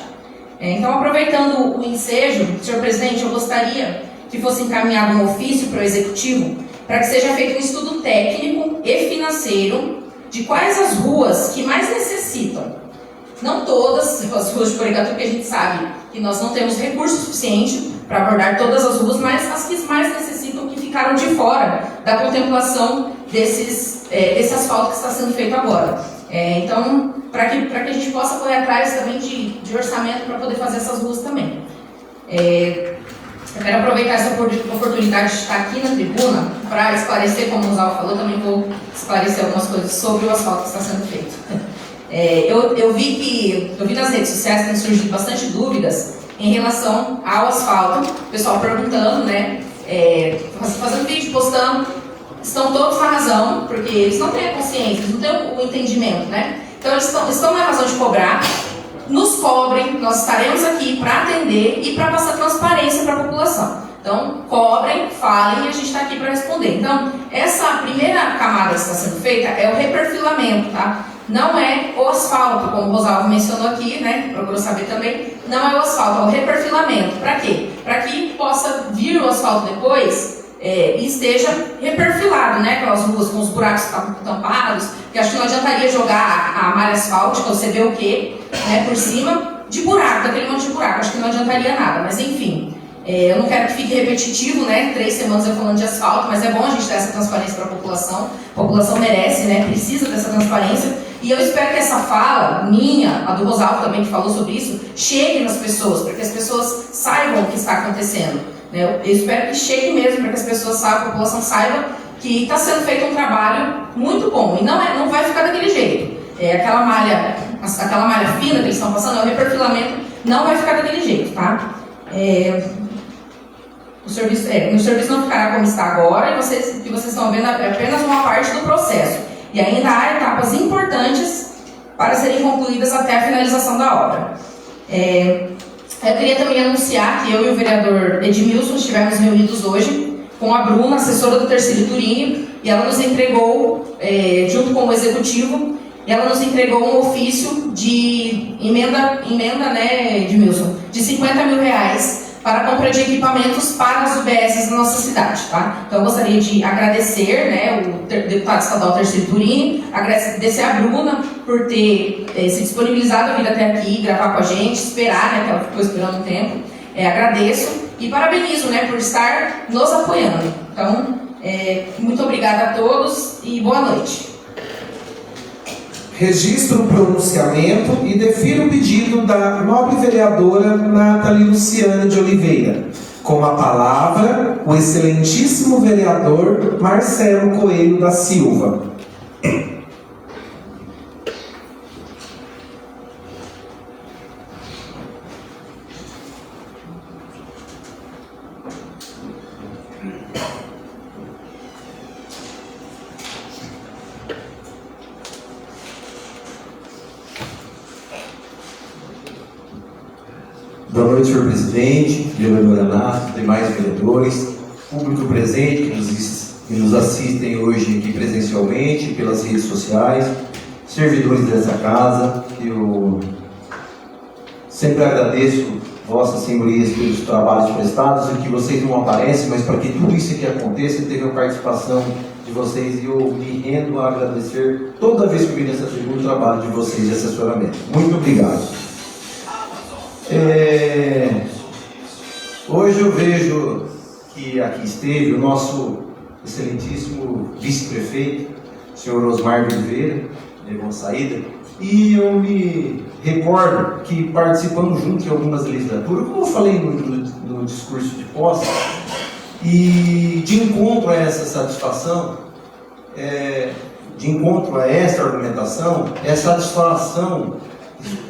Então, aproveitando o ensejo, senhor presidente, eu gostaria que fosse encaminhado um ofício para o Executivo para que seja feito um estudo técnico e financeiro de quais as ruas que mais necessitam. Não todas as ruas de Porecatu, porque a gente sabe que nós não temos recurso suficiente para abordar todas as ruas, mas as que mais necessitam, que ficaram de fora da contemplação desse asfalto que está sendo feito agora. Então, para que a gente possa correr atrás também de orçamento para poder fazer essas ruas também. Eu quero aproveitar essa oportunidade de estar aqui na tribuna para esclarecer, como o Rosalvo falou, também vou esclarecer algumas coisas sobre o asfalto que está sendo feito. Eu vi nas redes sociais que tem surgido bastante dúvidas em relação ao asfalto, o pessoal perguntando, né, fazendo vídeo, postando, estão todos na razão, porque eles não têm a consciência, eles não têm o entendimento, né? Então eles estão na razão de cobrar. Nos cobrem, nós estaremos aqui para atender e para passar transparência para a população. Então, cobrem, falem e a gente está aqui para responder. Então, essa primeira camada que está sendo feita é o reperfilamento, tá? Não é o asfalto, como o Rosalvo mencionou aqui, né? Procurou saber também. Não é o asfalto, é o reperfilamento. Para quê? Para que possa vir o asfalto depois e esteja reperfilado, né? Aquelas ruas com os buracos tampados, que acho que não adiantaria jogar a malha asfáltica, você vê o quê? Por cima de buraco, daquele monte de buraco, acho que não adiantaria nada, mas enfim. Eu não quero que fique repetitivo, né? 3 semanas eu falando de asfalto, mas é bom a gente dar essa transparência para a população merece, né? Precisa dessa transparência, e eu espero que essa fala, minha, a do Rosalvo também que falou sobre isso, chegue nas pessoas, para que as pessoas saibam o que está acontecendo, né? Eu espero que chegue mesmo, para que as pessoas saibam, a população saiba que está sendo feito um trabalho muito bom, e não vai ficar daquele jeito. Aquela malha fina que eles estão passando, o reperfilamento não vai ficar daquele jeito, tá? O serviço não ficará como está agora, e vocês estão vendo é apenas uma parte do processo. E ainda há etapas importantes para serem concluídas até a finalização da obra. Eu queria também anunciar que eu e o vereador Edmilson estivemos reunidos hoje com a Bruna, assessora do Tercílio Turini, e ela nos entregou, junto com o executivo, ela nos entregou um ofício de emenda, né, Edmilson, de R$50 mil para a compra de equipamentos para as UBSs da nossa cidade, tá? Então eu gostaria de agradecer, né, o deputado estadual Tercílio Turini, agradecer a Bruna por ter se disponibilizado a vir até aqui, gravar com a gente, esperar, né, que ela ficou esperando um tempo. Agradeço e parabenizo, né, por estar nos apoiando. Então, muito obrigada a todos e boa noite. Registro o pronunciamento e defiro o pedido da nobre vereadora Nathalie Luciane de Oliveira. Com a palavra, o excelentíssimo vereador Marcelo Coelho da Silva. Boa noite, senhor presidente, vereadora Nath, demais vereadores, público presente que nos assistem hoje aqui presencialmente, pelas redes sociais, servidores dessa casa. Eu sempre agradeço vossas senhorias pelos trabalhos prestados, e que vocês não aparecem, mas para que tudo isso aqui aconteça, teve a participação de vocês, e eu me rendo a agradecer toda vez que eu vim nessa tribuna o trabalho de vocês de assessoramento. Muito obrigado. Hoje eu vejo que aqui esteve o nosso excelentíssimo vice-prefeito, senhor Osmar de Oliveira, levou saída, e eu me recordo que participamos juntos em algumas legislaturas, como eu falei no discurso de posse, e de encontro a essa satisfação, de encontro a essa argumentação, é satisfação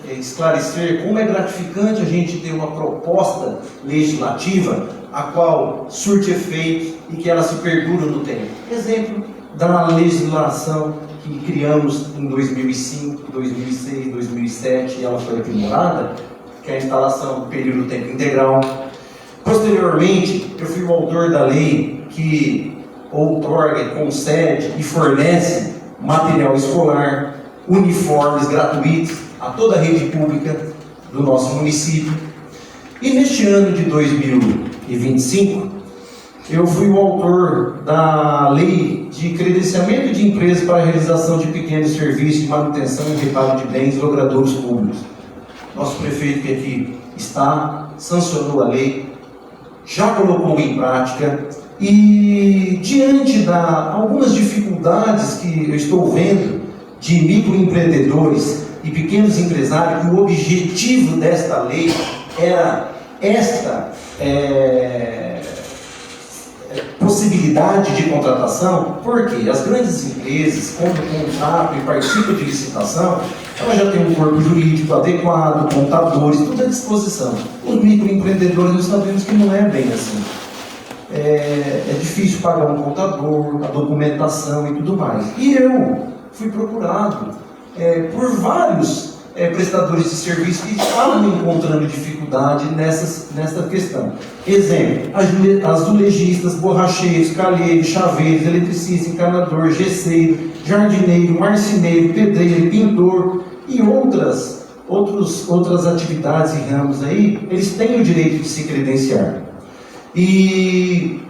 esclarecer como é gratificante a gente ter uma proposta legislativa a qual surte efeito e que ela se perdura no tempo. Exemplo da legislação que criamos em 2005, 2006, 2007, e ela foi aprimorada, que é a instalação do período tempo integral. Posteriormente, eu fui o autor da lei que outorga, concede e fornece material escolar, uniformes gratuitos a toda a rede pública do nosso município. E neste ano de 2025, eu fui o autor da lei de credenciamento de empresas para a realização de pequenos serviços de manutenção e reparo de bens logradouros públicos. Nosso prefeito que aqui está, sancionou a lei, já colocou em prática, e diante de algumas dificuldades que eu estou vendo de microempreendedores e pequenos empresários, que o objetivo desta lei era esta possibilidade de contratação, porque as grandes empresas, quando contratam e participam de licitação, elas já têm um corpo jurídico adequado, contadores, tudo à disposição. Os microempreendedores, nós sabemos que não é bem assim. É difícil pagar um contador, a documentação e tudo mais. E eu fui procurado por vários prestadores de serviço que estavam encontrando dificuldade nessa questão. Exemplo, azulejistas, borracheiros, calheiros, chaveiros, eletricistas, encanador, gesseiro, jardineiro, marceneiro, pedreiro, pintor e outras atividades e ramos aí, eles têm o direito de se credenciar. E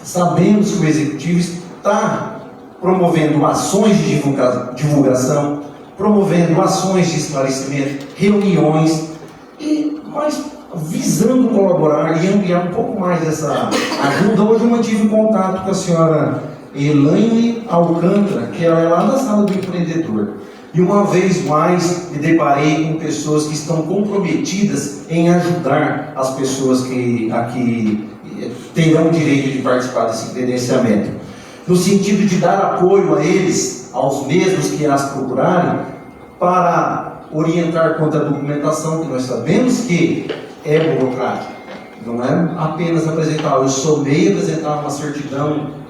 sabemos que o Executivo está promovendo ações de divulgação, promovendo ações de esclarecimento, reuniões, mas visando colaborar e ampliar um pouco mais essa ajuda, hoje eu mantive contato com a senhora Elaine Alcântara, que ela é lá da sala do empreendedor. E uma vez mais me deparei com pessoas que estão comprometidas em ajudar as pessoas que aqui terão o direito de participar desse credenciamento. No sentido de dar apoio a eles, aos mesmos que as procurarem, para orientar quanto à documentação, que nós sabemos que é burocrático. Não é apenas apresentar, eu sou MEI, apresentar uma certidão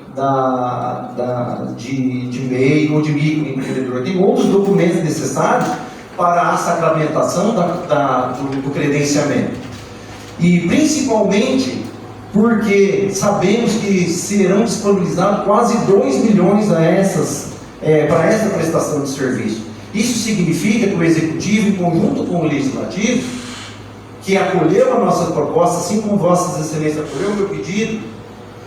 de MEI ou de microempreendedor. Tem outros documentos necessários para a sacramentação do credenciamento. E principalmente porque sabemos que serão disponibilizados quase 2 milhões para essa prestação de serviço. Isso significa que o Executivo, em conjunto com o Legislativo, que acolheu a nossa proposta, assim como Vossas Excelências acolheu o meu pedido,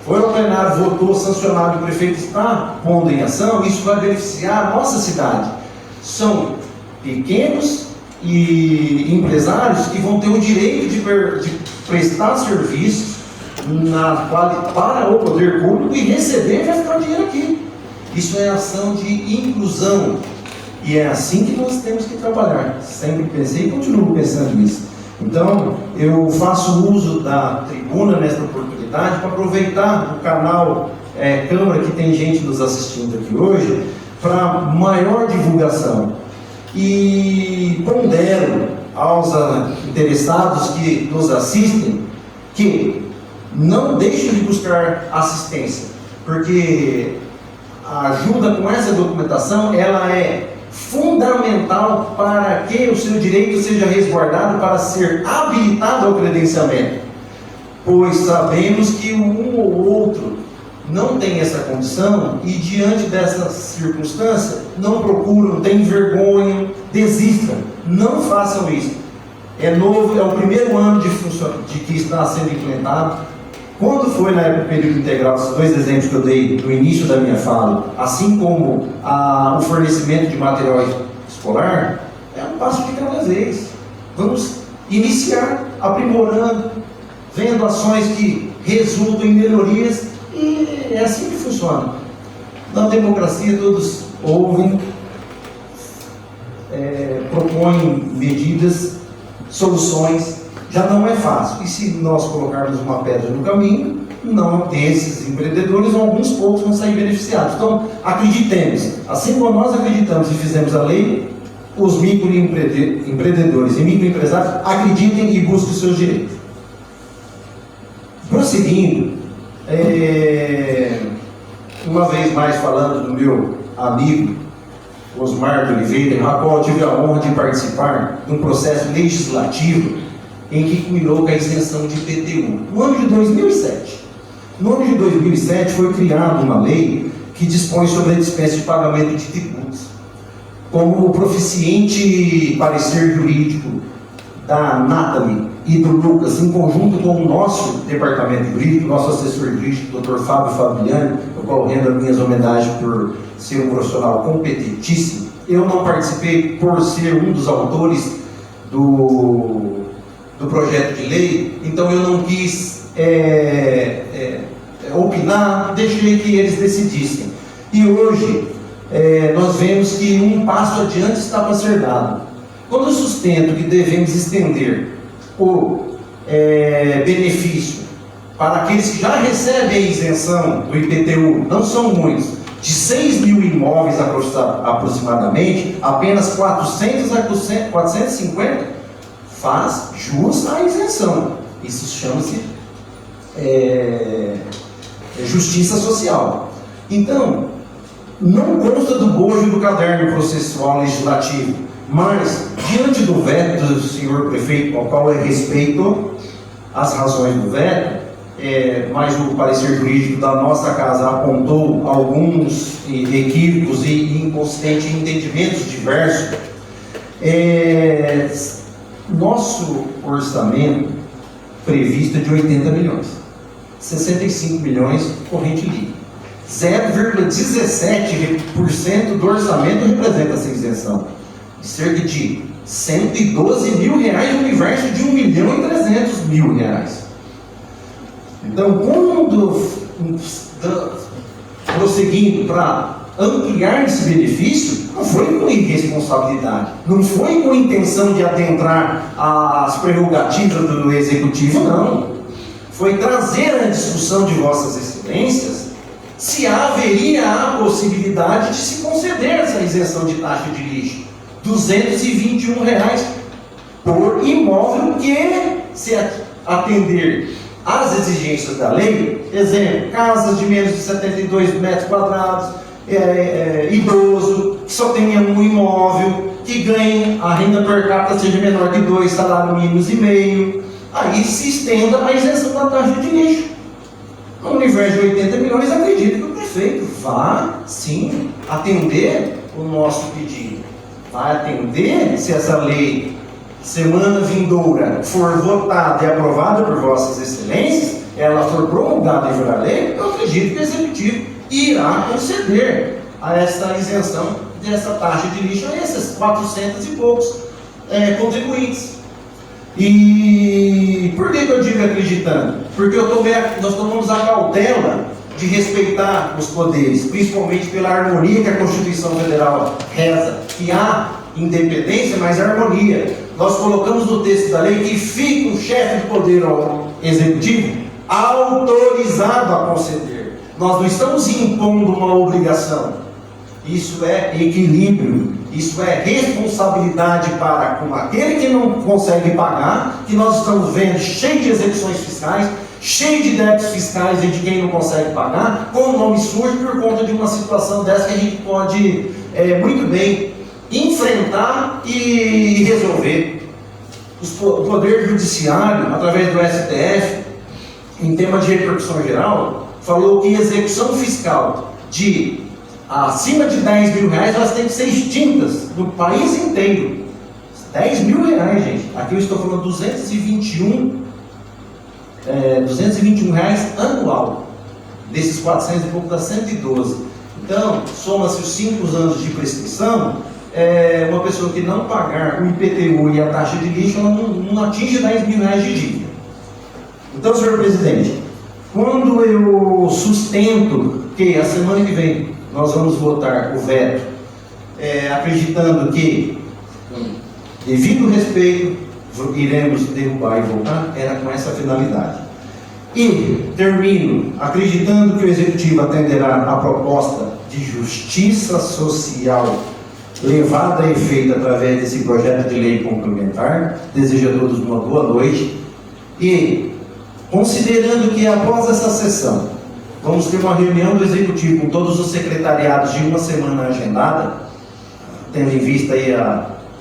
foi ao plenário, votou, sancionado, o prefeito está pondo em ação, isso vai beneficiar a nossa cidade. São pequenos e empresários que vão ter o direito de prestar serviços para o poder público e receber e gastar dinheiro aqui. Isso é ação de inclusão. E é assim que nós temos que trabalhar. Sempre pensei e continuo pensando nisso. Então, eu faço uso da tribuna nesta oportunidade para aproveitar o canal Câmara, que tem gente nos assistindo aqui hoje, para maior divulgação. E pondero aos interessados que nos assistem que não deixem de buscar assistência, porque a ajuda com essa documentação, ela é fundamental para que o seu direito seja resguardado para ser habilitado ao credenciamento, pois sabemos que um ou outro não tem essa condição e diante dessa circunstância não procuram, têm vergonha, desistam. Não façam isso. É novo, é o primeiro ano de que está sendo implementado. Quando foi na época do período integral, esses 2 exemplos que eu dei no início da minha fala, assim como o fornecimento de material escolar, é um passo de cada vez. Vamos iniciar aprimorando, vendo ações que resultam em melhorias, e é assim que funciona. Na democracia todos ouvem, propõem medidas, soluções. Já não é fácil. E se nós colocarmos uma pedra no caminho, não desses empreendedores, alguns poucos vão sair beneficiados. Então, acreditemos. Assim como nós acreditamos e fizemos a lei, os microempreendedores e microempresários acreditem e busquem os seus direitos. Prosseguindo, uma vez mais falando do meu amigo Osmar de Oliveira, a qual eu tive a honra de participar de um processo legislativo em que culminou com a isenção de IPTU, no ano de 2007. No ano de 2007 foi criada uma lei que dispõe sobre a dispensa de pagamento de tributos. Como o proficiente parecer jurídico da Nathalie e do Lucas, em conjunto com o nosso departamento jurídico, nosso assessor jurídico, Dr. Fábio Fabiani, ao qual rendo as minhas homenagens por ser um profissional competentíssimo. Eu não participei por ser um dos autores do projeto de lei, então eu não quis opinar, deixei que eles decidissem. E hoje nós vemos que um passo adiante está para ser dado. Quando eu sustento que devemos estender o benefício para aqueles que já recebem a isenção do IPTU, não são muitos, de 6 mil imóveis aproximadamente, apenas 400 a 450 faz jus à isenção. Isso chama-se justiça social. Então, não consta do bojo do caderno processual legislativo, mas, diante do veto do senhor prefeito, ao qual eu respeito as razões do veto, mas o parecer jurídico da nossa casa apontou alguns equívocos e inconsistentes entendimentos diversos, nosso orçamento previsto é de 80 milhões, 65 milhões corrente líquida. 0,17% do orçamento representa essa isenção. Cerca de R$112 mil no universo de R$1.300.000. Então, prosseguindo para ampliar esse benefício, não foi com irresponsabilidade, não foi com intenção de adentrar as prerrogativas do Executivo, não. Foi trazer à discussão de Vossas Excelências se haveria a possibilidade de se conceder essa isenção de taxa de lixo. R$221 por imóvel que, se atender às exigências da lei, exemplo, casas de menos de 72 metros quadrados, idoso, que só tenha um imóvel, que ganhe a renda per capita seja menor que 2 salários mínimos e meio, aí se estenda a isenção da taxa de lixo. No universo de 80 milhões, acredito que o prefeito vá, sim, atender o nosso pedido. Vai atender, se essa lei, semana vindoura, for votada e aprovada por Vossas Excelências, ela for promulgada em virar lei, eu acredito que o Executivo irá conceder a esta isenção dessa taxa de lixo a esses 400 e poucos contribuintes. E por que eu digo acreditando? Porque nós tomamos a cautela de respeitar os poderes, principalmente pela harmonia que a Constituição Federal reza, que há independência, mas harmonia. Nós colocamos no texto da lei que fica o chefe do poder executivo autorizado a conceder. Nós não estamos impondo uma obrigação. Isso é equilíbrio, isso é responsabilidade para com aquele que não consegue pagar, que nós estamos vendo cheio de execuções fiscais, cheio de débitos fiscais e de quem não consegue pagar, com o nome sujo por conta de uma situação dessa que a gente pode muito bem enfrentar e resolver. O Poder Judiciário, através do STF, em tema de repercussão geral, falou que execução fiscal de acima de R$10 mil, elas têm que ser extintas no país inteiro. R$10 mil, gente. Aqui eu estou falando 221 reais anual. Desses 400 e pouco dá 112. Então, soma-se os 5 anos de prescrição, uma pessoa que não pagar o IPTU e a taxa de lixo, ela não atinge R$10 mil de dívida. Então, senhor presidente, quando eu sustento que a semana que vem nós vamos votar o veto, acreditando que, devido respeito, iremos derrubar e votar, era com essa finalidade. E termino acreditando que o Executivo atenderá a proposta de justiça social levada a efeito através desse projeto de lei complementar. Desejo a todos uma boa noite e, considerando que após essa sessão vamos ter uma reunião do Executivo com todos os secretariados de uma semana agendada, tendo em vista aí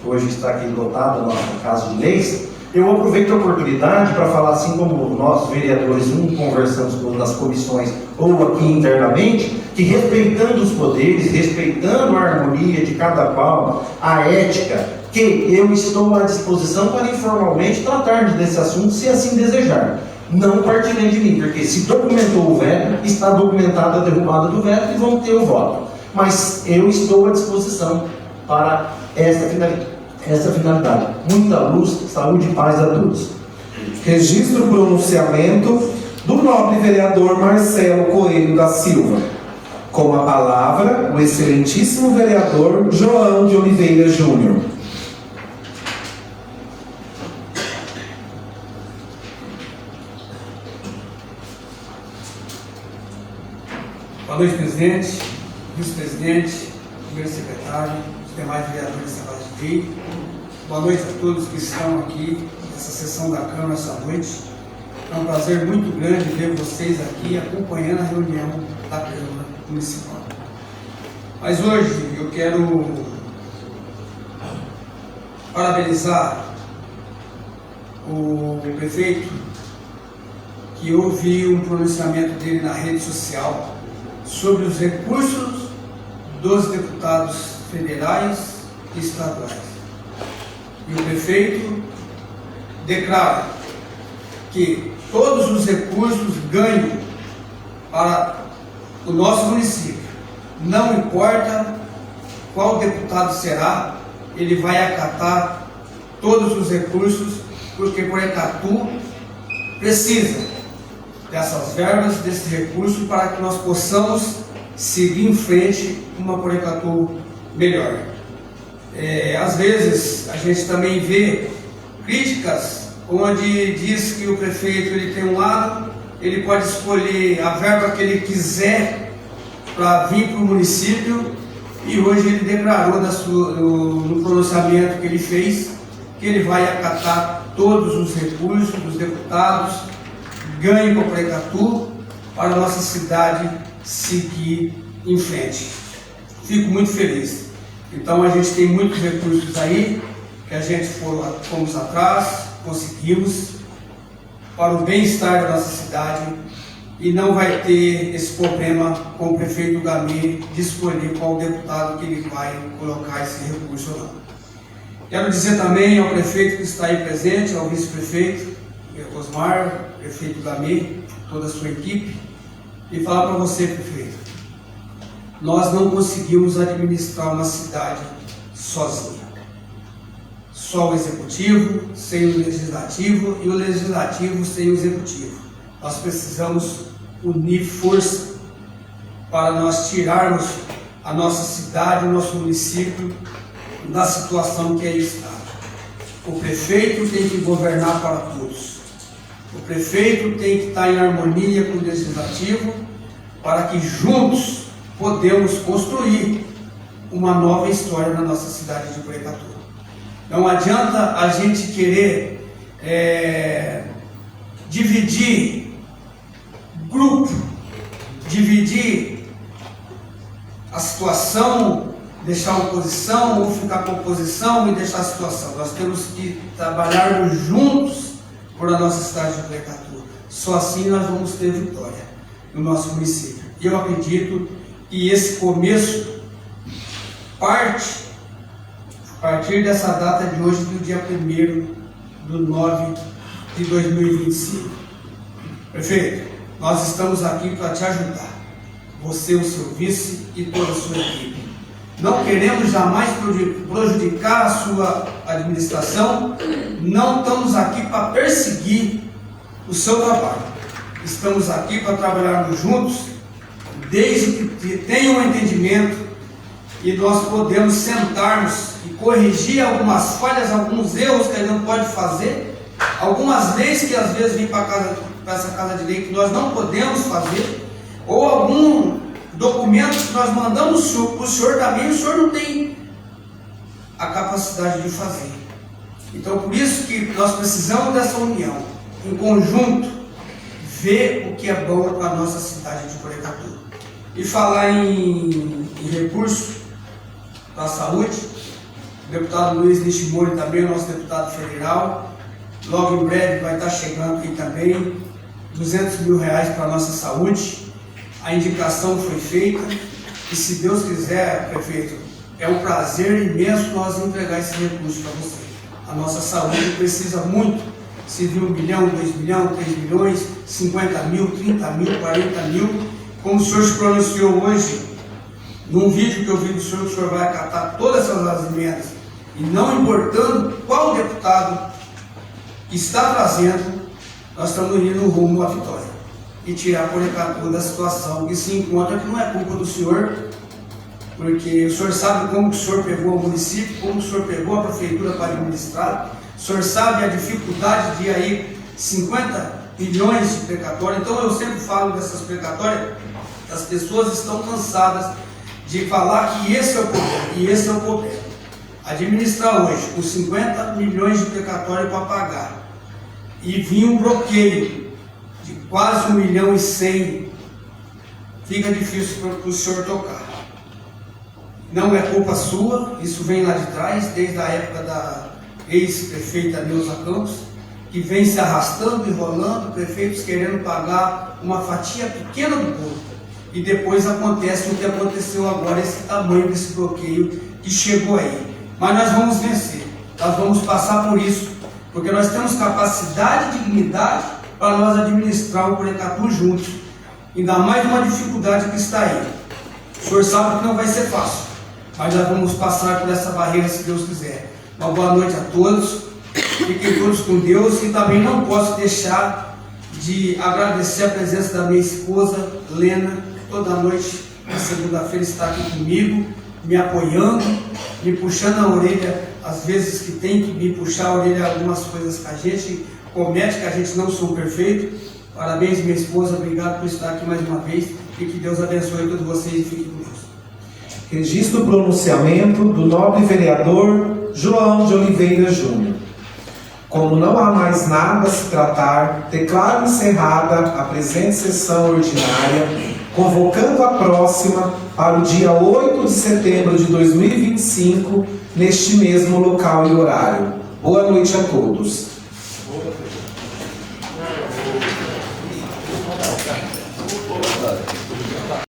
hoje está aqui lotada a nossa Casa de Leis, eu aproveito a oportunidade para falar, assim como nós vereadores conversamos nas comissões ou aqui internamente, que respeitando os poderes, respeitando a harmonia de cada qual, a ética, que eu estou à disposição para informalmente tratar desse assunto, se assim desejar. Não partilhem de mim, porque se documentou o veto, está documentada a derrubada do veto e vão ter o voto. Mas eu estou à disposição para essa finalidade. Muita luz, saúde e paz a todos. Registro o pronunciamento do nobre vereador Marcelo Coelho da Silva. Com a palavra, o excelentíssimo vereador João de Oliveira Júnior. Boa noite, presidente, vice-presidente, primeiro secretário, os demais vereadores da Casa de Lei. Boa noite a todos que estão aqui nessa sessão da Câmara essa noite. É um prazer muito grande ver vocês aqui acompanhando a reunião da Câmara Municipal. Mas hoje eu quero parabenizar o prefeito, que eu vi um pronunciamento dele na rede social sobre os recursos dos deputados federais e estaduais. E o prefeito declara que todos os recursos ganhos para o nosso município, não importa qual deputado será, ele vai acatar todos os recursos, porque Porecatu precisa dessas verbas, desses recursos, para que nós possamos seguir em frente com uma Porecatu melhor. Às vezes a gente também vê críticas onde diz que o prefeito ele tem um lado, ele pode escolher a verba que ele quiser para vir para o município, e hoje ele declarou no pronunciamento que ele fez que ele vai acatar todos os recursos dos deputados, ganhe com o Porecatu, para a nossa cidade seguir em frente. Fico muito feliz. Então a gente tem muitos recursos aí, que a gente fomos atrás, conseguimos, para o bem-estar da nossa cidade, e não vai ter esse problema com o prefeito Gamir de escolher qual deputado que ele vai colocar esse recurso ou não. Quero dizer também ao prefeito que está aí presente, ao vice-prefeito Osmar, prefeito Gamir, toda a sua equipe, e falar para você, prefeito, nós não conseguimos administrar uma cidade sozinha. Só o executivo sem o legislativo e o legislativo sem o executivo. Nós precisamos unir força para nós tirarmos a nossa cidade, o nosso município da situação que aí está. O prefeito tem que governar para todos. O prefeito tem que estar em harmonia com o legislativo para que juntos podemos construir uma nova história na nossa cidade de Porecatu. Não adianta a gente querer dividir grupo, dividir a situação, deixar a oposição ou ficar com a oposição e deixar a situação. Nós temos que trabalhar juntos por a nossa cidade de Porecatu. Só assim nós vamos ter vitória no nosso município. E eu acredito que esse começo parte a partir dessa data de hoje, do dia 1º/9/2025. Prefeito, nós estamos aqui para te ajudar, você, o seu vice e toda a sua equipe. Não queremos jamais prejudicar a sua administração, não estamos aqui para perseguir o seu trabalho. Estamos aqui para trabalharmos juntos, desde que tenham um entendimento e nós podemos sentarmos e corrigir algumas falhas, alguns erros que a gente não pode fazer, algumas leis que às vezes vêm para essa casa de lei que nós não podemos fazer, ou algum documento que nós mandamos para o senhor também, o senhor não tem a capacidade de fazer. Então, por isso que nós precisamos dessa união, em conjunto, ver o que é bom para a nossa cidade de Porecatu. E falar em recurso para a saúde, o deputado Luiz Nishimori também, o nosso deputado federal, logo em breve vai estar chegando aqui também, 200 mil reais para a nossa saúde. A indicação foi feita e, se Deus quiser, prefeito, é um prazer imenso nós entregar esse recurso para você. A nossa saúde precisa muito, se viu 1 milhão, 2 milhões, 3 milhões, 50 mil, 30 mil, 40 mil, como o senhor se pronunciou hoje, num vídeo que eu vi do senhor, que o senhor vai acatar todas essas emendas, e não importando qual deputado está trazendo, nós estamos indo rumo à vitória e tirar Porecatu da situação que se encontra, que não é culpa do senhor, porque o senhor sabe como que o senhor pegou o município, como o senhor pegou a prefeitura para administrar, o senhor sabe a dificuldade de aí 50 milhões de precatórias. Então eu sempre falo dessas precatórias, as pessoas estão cansadas de falar que esse é o problema, e esse é o problema. Administrar hoje com 50 milhões de precatório para pagar e vir um bloqueio de quase 1 milhão e 100, fica difícil para o senhor tocar. Não é culpa sua, isso vem lá de trás, desde a época da ex-prefeita Neuza Campos, que vem se arrastando e rolando, prefeitos querendo pagar uma fatia pequena do bolo. E depois acontece o que aconteceu agora, esse tamanho desse bloqueio que chegou aí. Mas nós vamos vencer, nós vamos passar por isso, porque nós temos capacidade e dignidade para nós administrar o Porecatu juntos. Ainda mais uma dificuldade que está aí. O senhor sabe que não vai ser fácil, mas nós vamos passar por essa barreira se Deus quiser. Uma boa noite a todos. Fiquem todos com Deus. E também não posso deixar de agradecer a presença da minha esposa, Lena, que toda noite, na segunda-feira, está aqui comigo, me apoiando, me puxando a orelha, às vezes que tem que me puxar a orelha algumas coisas que a gente comete, que a gente não sou perfeito. Parabéns, minha esposa, obrigado por estar aqui mais uma vez e que Deus abençoe todos vocês e fiquem com Deus. Registro o pronunciamento do nobre vereador João de Oliveira Júnior. Como não há mais nada a se tratar, declaro encerrada a presente sessão ordinária, convocando a próxima para o dia 8 de setembro de 2025, neste mesmo local e horário. Boa noite a todos.